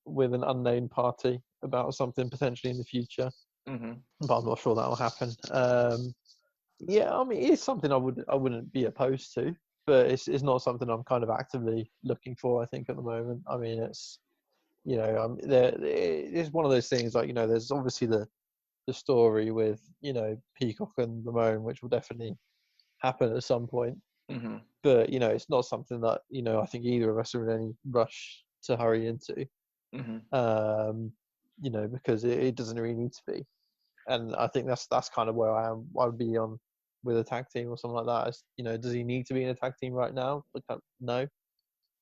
with an unnamed party about something potentially in the future. Mm-hmm. But I'm not sure that'll happen. Yeah, I mean, it's something I wouldn't be opposed to, but it's not something I'm kind of actively looking for, I think, at the moment. I mean, it's, it's one of those things, like, there's obviously the story with, Peacock and Ramon, which will definitely happen at some point. Mm-hmm. But, it's not something that, I think either of us are in any rush to hurry into. Mm-hmm. Because it doesn't really need to be. And I think that's kind of where I would be on with a tag team or something like that. Is, does he need to be in a tag team right now? No.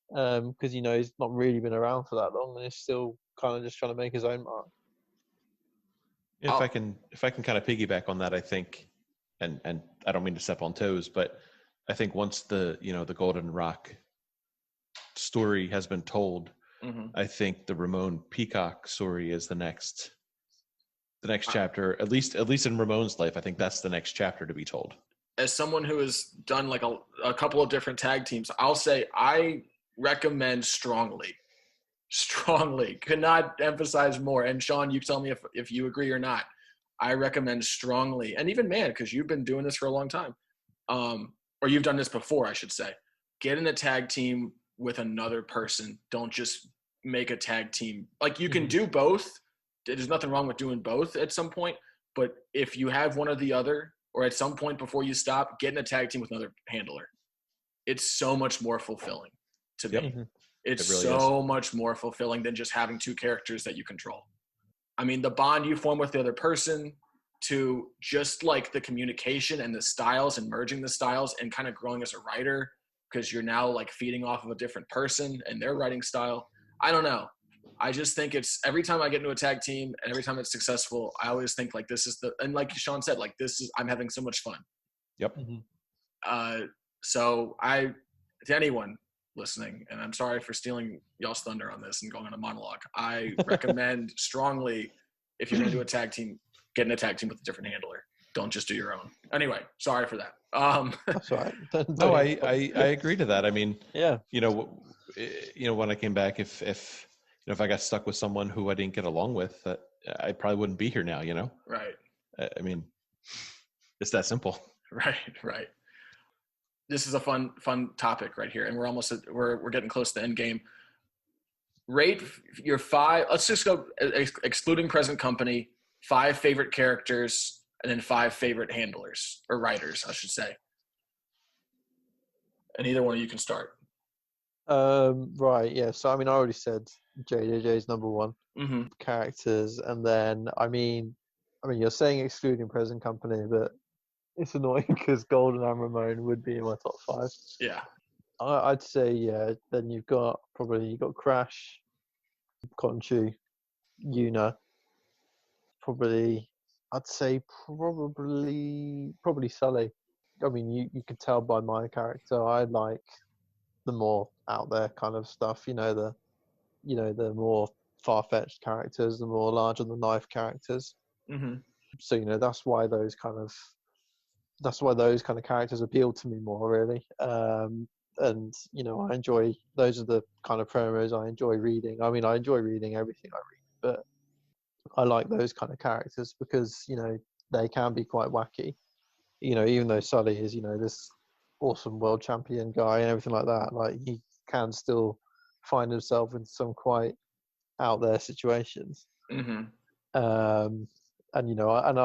Because, he's not really been around for that long and he's still kind of just trying to make his own mark. If I can kind of piggyback on that, I think, and I don't mean to step on toes, but I think once the Golden Rock story has been told. Mm-hmm. I think the Ramon Peacock story is the next chapter. At least in Ramon's life, I think that's the next chapter to be told. As someone who has done like a couple of different tag teams, I'll say I recommend strongly, could not emphasize more. And Shawn, you tell me if you agree or not. I recommend strongly, and even man, because you've been doing this for a long time, or you've done this before, I should say. Get in a tag team with another person. Don't just make a tag team. Like you can do both. There's nothing wrong with doing both at some point. But if you have one or the other, or at some point before you stop, get in a tag team with another handler. It's so much more fulfilling to me. It's really so much more fulfilling than just having two characters that you control. I mean, the bond you form with the other person, to just like the communication and the styles and merging the styles and kind of growing as a writer, because you're now like feeding off of a different person and their writing style. I don't know. I just think it's every time I get into a tag team and every time it's successful, I always think like this is and like Shawn said, like I'm having so much fun. Yep. So to anyone listening, and I'm sorry for stealing y'all's thunder on this and going on a monologue, I recommend strongly, if you're going to do a tag team, get in a tag team with a different handler. Don't just do your own. Anyway, sorry for that. That's all right. No, I agree to that. I mean, yeah, when I came back, if I got stuck with someone who I didn't get along with, I probably wouldn't be here now. Right. I mean, it's that simple. Right. This is a fun topic right here, and we're getting close to the end game. Rate your 5. Let's just go excluding present company. 5 favorite characters, and then 5 favorite handlers or writers, I should say. And either one of you can start. Right. Yeah. So I mean, I already said JJJ's number 1 characters, and then I mean, you're saying excluding present company, but it's annoying because Golden and Ramon would be in my top 5. Yeah. I'd say Then you've got Crash, Conchu, Yuna. I'd say probably Sully. I mean, you could tell by my character, I like the more out there kind of stuff. The more far-fetched characters, the more larger than life characters. So that's why those kind of characters appeal to me more, really. And I enjoy, those are the kind of promos I enjoy reading. I mean, I enjoy reading everything I read, but I like those kind of characters because they can be quite wacky. Even though Sully is this awesome world champion guy and everything like that, like he can still find himself in some quite out there situations. And I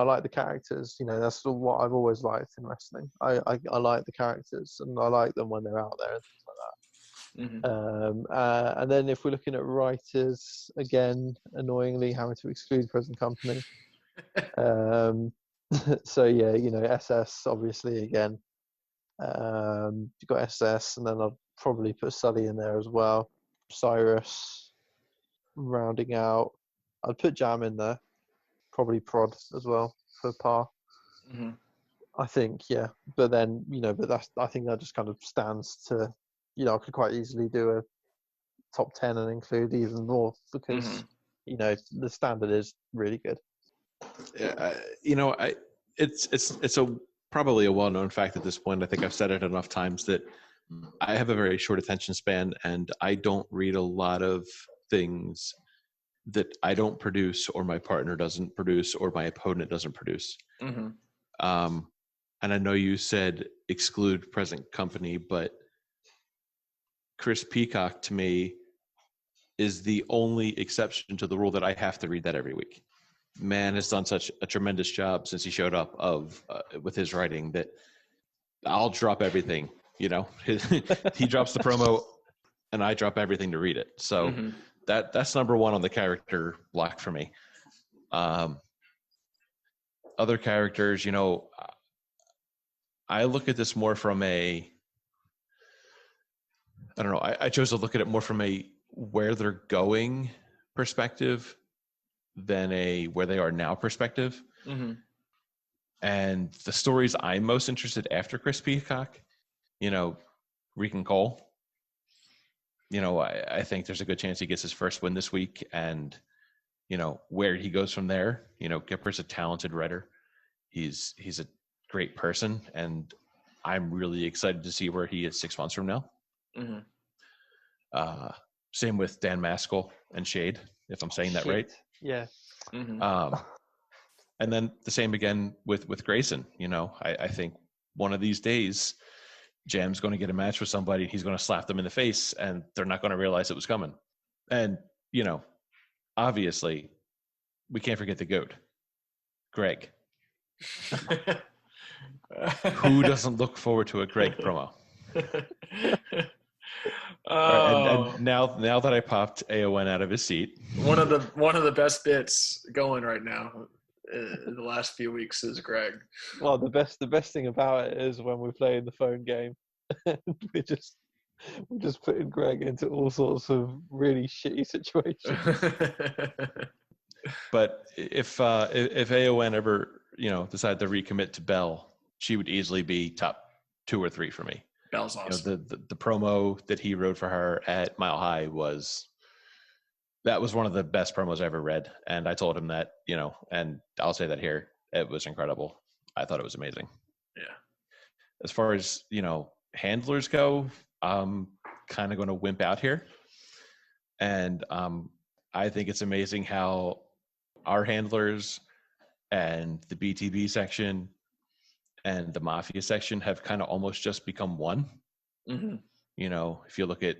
like the characters. That's what I've always liked in wrestling. I like the characters, and I like them when they're out there and things like that. And then if we're looking at writers, again, annoyingly having to exclude present company. So yeah, SS obviously again. You've got SS, and then I'll probably put Sully in there as well. Cyrus, rounding out. I'd put Jam in there. Probably Prod as well for par. I think, yeah. But then, I think that just kind of stands to, I could quite easily do a top 10 and include even more because, the standard is really good. Yeah, it's probably a well-known fact at this point. I think I've said it enough times that I have a very short attention span, and I don't read a lot of things that I don't produce, or my partner doesn't produce, or my opponent doesn't produce. And I know you said exclude present company, but Chris Peacock to me is the only exception to the rule that I have to read that every week. Man has done such a tremendous job since he showed up with his writing that I'll drop everything. He drops the promo and I drop everything to read it. So that's number 1 on the character block for me. Other characters, I look at this more from I don't know. I chose to look at it more from a where they're going perspective than a where they are now perspective. And the stories I'm most interested after Chris Peacock, Reek and Cole, I think there's a good chance he gets his first win this week, and where he goes from there. Kipper's a talented writer. He's a great person, and I'm really excited to see where he is 6 months from now. Mm-hmm. Same with Dan Maskell and Shade, if I'm saying that right. Yeah. Mm-hmm. And then the same again with Grayson. I think one of these days, Jam's going to get a match with somebody. He's going to slap them in the face, and they're not going to realize it was coming. And obviously, we can't forget the GOAT, Greg. Who doesn't look forward to a Greg promo? And now that I popped AON out of his seat, one of the best bits going right now in the last few weeks is Greg. Well, the best thing about it is when we're playing the phone game, we're just putting Greg into all sorts of really shitty situations. But if AON ever decide to recommit to Belle, she would easily be top 2 or 3 for me. Belle's awesome. The promo that he wrote for her at Mile High was one of the best promos I ever read, and I told him that, and I'll say that here, it was incredible. I thought it was amazing. Yeah. As far as handlers go, I'm kind of going to wimp out here, and I think it's amazing how our handlers and the BTB section and the Mafia section have kind of almost just become one. Mm-hmm. If you look at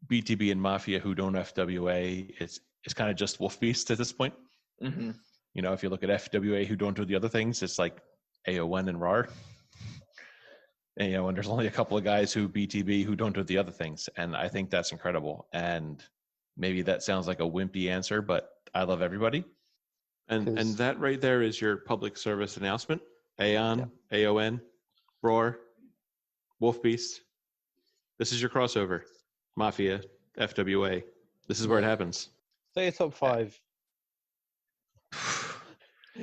BTB and Mafia who don't FWA, it's kind of just Wolf Beast at this point. Mm-hmm. If you look at FWA who don't do the other things, it's like AON and RAR. And, and there's only a couple of guys who BTB who don't do the other things. And I think that's incredible. And maybe that sounds like a wimpy answer, but I love everybody. And that right there is your public service announcement. AON, RAR, Wolf Beast. This is your crossover. Mafia, FWA. This is where it happens. Say your top 5.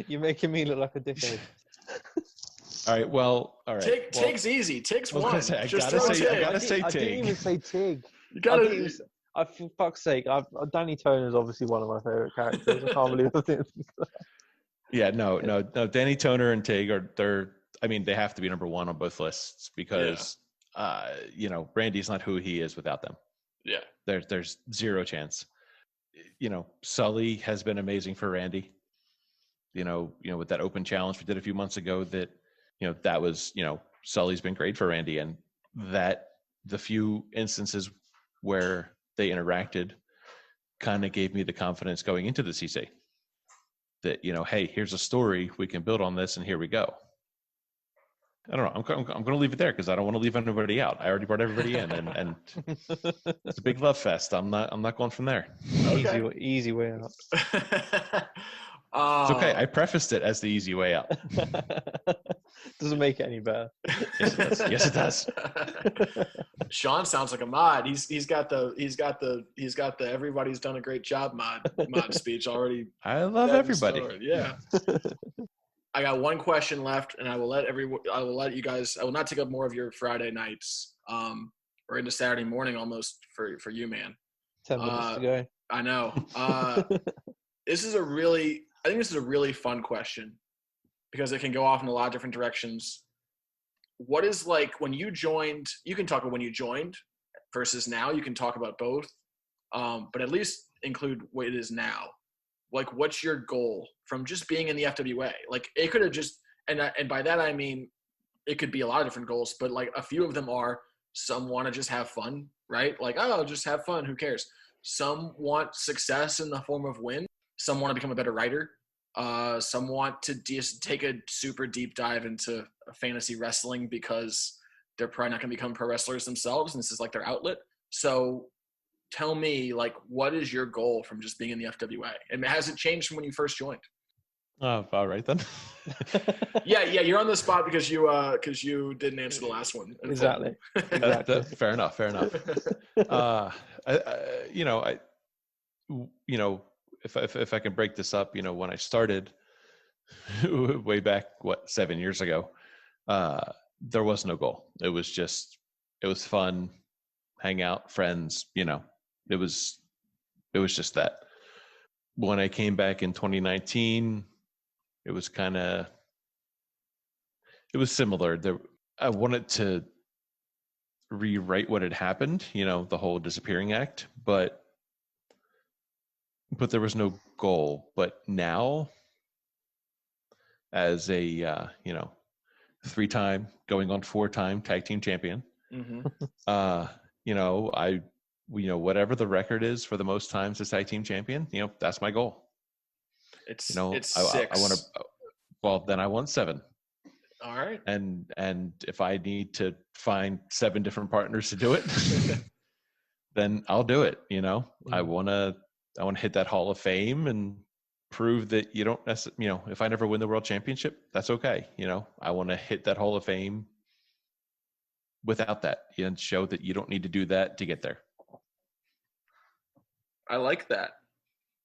You're making me look like a dickhead. All right. Well, all right. Tig's easy. Tig's one. I gotta say Tig. I didn't even say Tig. You gotta. For fuck's sake, Danny Toner is obviously one of my favorite characters. I can't believe I didn't think that. Yeah, no. Danny Toner and Tig they have to be number 1 on both lists because, Randy's not who he is without them. Yeah. There's zero chance. Sully has been amazing for Randy. With that open challenge we did a few months ago, that was, Sully's been great for Randy, and that the few instances where they interacted kind of gave me the confidence going into the CC that, hey, here's a story, we can build on this, and here we go. I don't know. I'm going to leave it there because I don't want to leave anybody out. I already brought everybody in, and it's a big love fest. I'm not going from there. Okay. Easy way out. It's okay. I prefaced it as the easy way out. Doesn't make it any better. Yes, it does. Shawn sounds like a mod. He's got the everybody's done a great job mod speech already. I love everybody. Yeah. I got one question left, and I will let you guys. I will not take up more of your Friday nights. We're into Saturday morning almost for you, man. 10 minutes to go. I know. I think this is a really fun question because it can go off in a lot of different directions. What is like when you joined? You can talk about when you joined versus now. You can talk about both, but at least include what it is now. Like, what's your goal from just being in the FWA? Like, it could have just, and by that I mean, it could be a lot of different goals, but like a few of them are, some want to just have fun, right? Like, oh, just have fun. Who cares? Some want success in the form of win. Some want to become a better writer. Some want to just take a super deep dive into fantasy wrestling because they're probably not going to become pro wrestlers themselves, and this is like their outlet. So tell me, like, what is your goal from just being in the FWA? And has it changed from when you first joined? Oh, all right then. yeah, you're on the spot because you didn't answer the last one. Exactly. Fair enough. If I can break this up, when I started way back, 7 years ago, there was no goal. It was fun. hang out, friends. It was just that. When I came back in 2019, it was similar. I wanted to rewrite what had happened, the whole disappearing act, but there was no goal. But now, as a 3-time going on 4-time tag team champion, whatever the record is for the most times as tag team champion, that's my goal. It's 6. I want to. Well, then I want 7. All right. And if I need to find 7 different partners to do it, then I'll do it. I want to hit that Hall of Fame and prove that you don't necessarily, if I never win the world championship, that's okay. I want to hit that Hall of Fame without that and show that you don't need to do that to get there. I like that.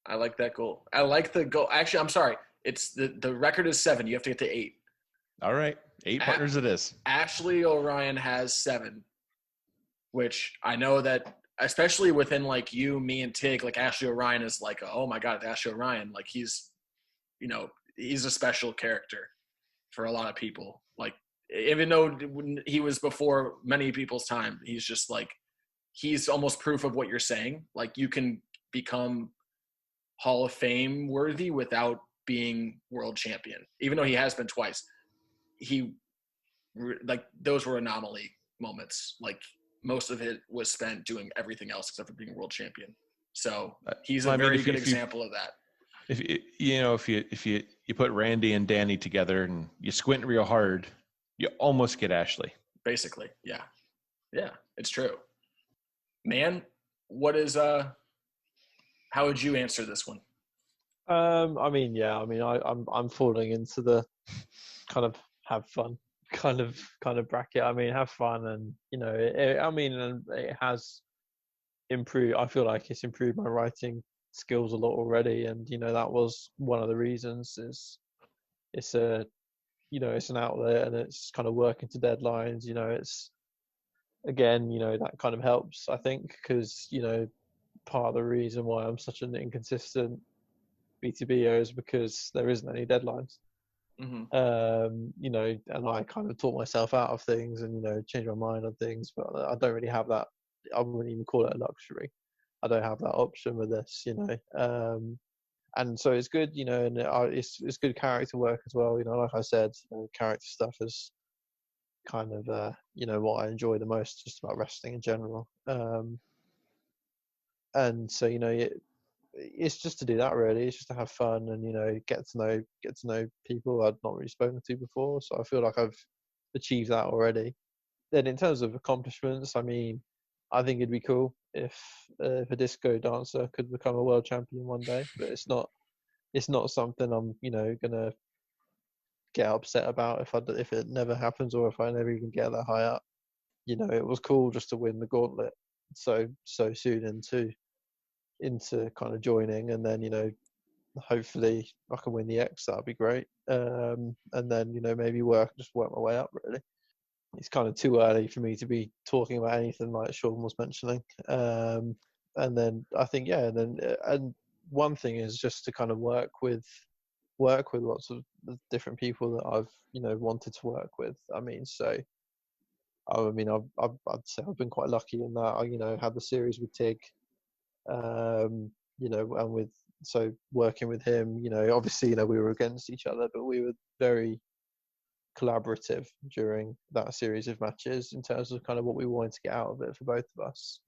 I like that goal. I like the goal. Actually, I'm sorry. It's the record is 7. You have to get to 8. All right. 8 partners it is. Ashley Orion has 7, which I know that especially within like you, me, and Tig, like Ashley Orion is like, oh my God, Ashley Orion. Like he's a special character for a lot of people. Like even though he was before many people's time, he's just like, he's almost proof of what you're saying. Like you can become Hall of Fame worthy without being world champion, even though he has been twice. Those were anomaly moments. Like most of it was spent doing everything else except for being world champion. So he's a very good example of that. If you put Randy and Danny together and you squint real hard, you almost get Ashley. Basically, yeah, it's true. Man, what is how would you answer this one? I'm falling into the kind of have fun kind of bracket. I mean, have fun, and it has improved. I feel like it's improved my writing skills a lot already, and that was one of the reasons. It's an outlet, and it's kind of working to deadlines. It's again, that kind of helps, I think, because part of the reason why I'm such an inconsistent BTBO is because there isn't any deadlines. Mm-hmm. And I kind of talk myself out of things and change my mind on things, but I don't really have that. I wouldn't even call it a luxury. I don't have that option with this, and so it's good, and it's good character work as well. Like I said, character stuff is kind of what I enjoy the most, just about wrestling in general. And so it's just to do that really. It's just to have fun and get to know people I'd not really spoken to before. So I feel like I've achieved that already. Then in terms of accomplishments, I mean, I think it'd be cool if a disco dancer could become a world champion one day. But it's not something I'm gonna get upset about if it never happens or if I never even get that high up. It was cool just to win the gauntlet so soon into kind of joining, and then hopefully I can win the X. That'd be great. And then maybe work my way up. Really, it's kind of too early for me to be talking about anything like Shawn was mentioning. And then I think and one thing is just to kind of work with lots of different people that I've wanted to work with. I'd say I've been quite lucky in that I had the series with Tig. And working with him, obviously, we were against each other, but we were very collaborative during that series of matches in terms of kind of what we wanted to get out of it for both of us.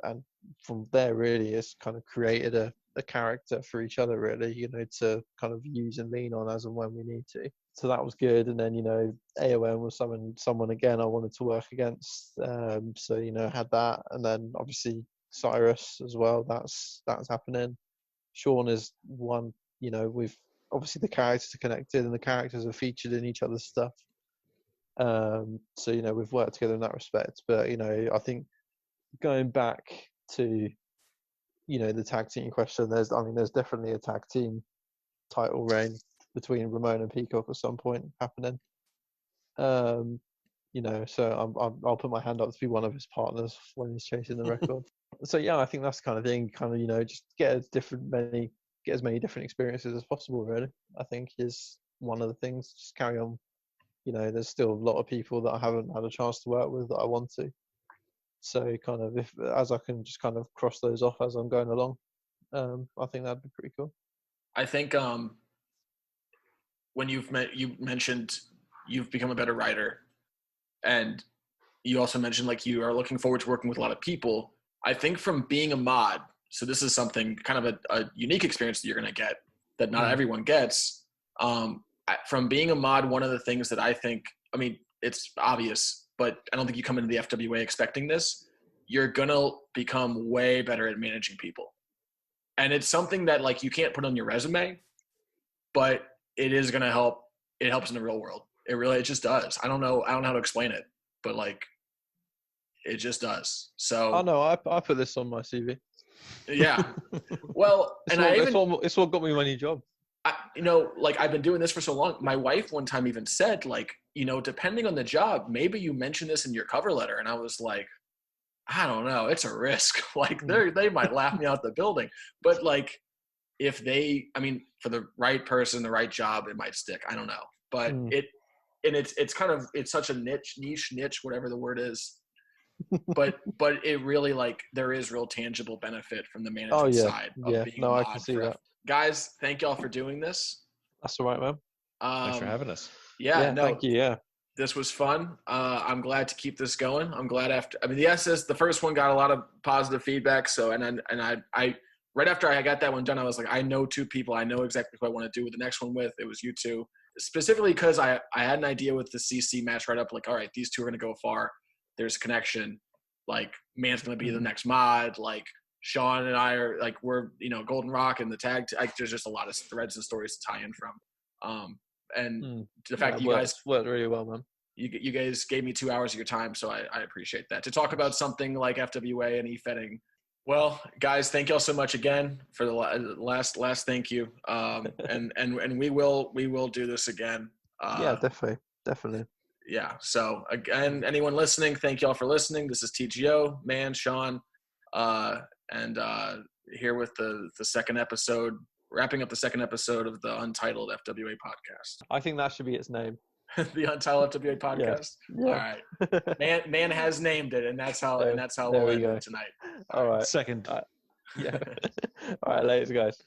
And from there, really, it's kind of created a character for each other, really, to kind of use and lean on as and when we need to. So that was good. And then, AOM was someone again I wanted to work against. So, I had that. And then obviously Cyrus as well. That's happening. Shawn is one, we've obviously the characters are connected and the characters are featured in each other's stuff. So, we've worked together in that respect. But, I think going back to, the tag team question, there's definitely a tag team title reign between Ramon and Peacock at some point happening. So I'll put my hand up to be one of his partners when he's chasing the record. So yeah, I think that's the kind of thing. Kind of just get as many different experiences as possible. Really, I think is one of the things. Just carry on. There's still a lot of people that I haven't had a chance to work with that I want to. So kind of as I can just kind of cross those off as I'm going along, I think that'd be pretty cool. I think when you mentioned you've become a better writer, and you also mentioned like you are looking forward to working with a lot of people. I think from being a mod, so this is something kind of a unique experience that you're going to get that not everyone gets. From being a mod, one of the things that I think, I mean, it's obvious, but I don't think you come into the FWA expecting this. You're going to become way better at managing people. And it's something that like you can't put on your resume, but it is going to help. It helps in the real world. It just does. I don't know how to explain it, but like it just does. So I know I put this on my CV. Yeah. Well, it's what got me my new job. Like I've been doing this for so long. My wife one time even said, like, depending on the job, maybe you mention this in your cover letter. And I was like, I don't know. It's a risk. Like they might laugh me out the building. But like for the right person, the right job, it might stick. I don't know. But it's such a niche, whatever the word is. But it really like there is real tangible benefit from the management side of being a mod. I can see that. Guys, thank y'all for doing this. That's all right, man. Thanks for having us. Yeah, no, thank you. Yeah, this was fun. I'm glad to keep this going. I'm glad the first one got a lot of positive feedback. So, and I right after I got that one done, I was like, I know two people. I know exactly who I want to do with the next one with. It was you two, specifically because I had an idea with the CC match right up. Like, all right, these two are going to go far. There's a connection. Like, Man's going to be the next mod. Like, Shawn and I are like, we're, Golden Rock and the tag. There's just a lot of threads and stories to tie in from. And the fact that you guys worked really well, man. You guys gave me 2 hours of your time, so I appreciate that. To talk about something like FWA and e-fetting. Well, guys, thank y'all so much again for the last thank you. And we will do this again. Yeah, definitely. Yeah. So again, anyone listening, thank y'all for listening. This is TGO, Man, Shawn, and here with the second episode, wrapping up the second episode of the Untitled FWA podcast. I think that should be its name. The Untitled FWA podcast. Yeah. All right. Man has named it, and that's how we'll end it tonight. All right. Second. Yeah. All right, later, guys.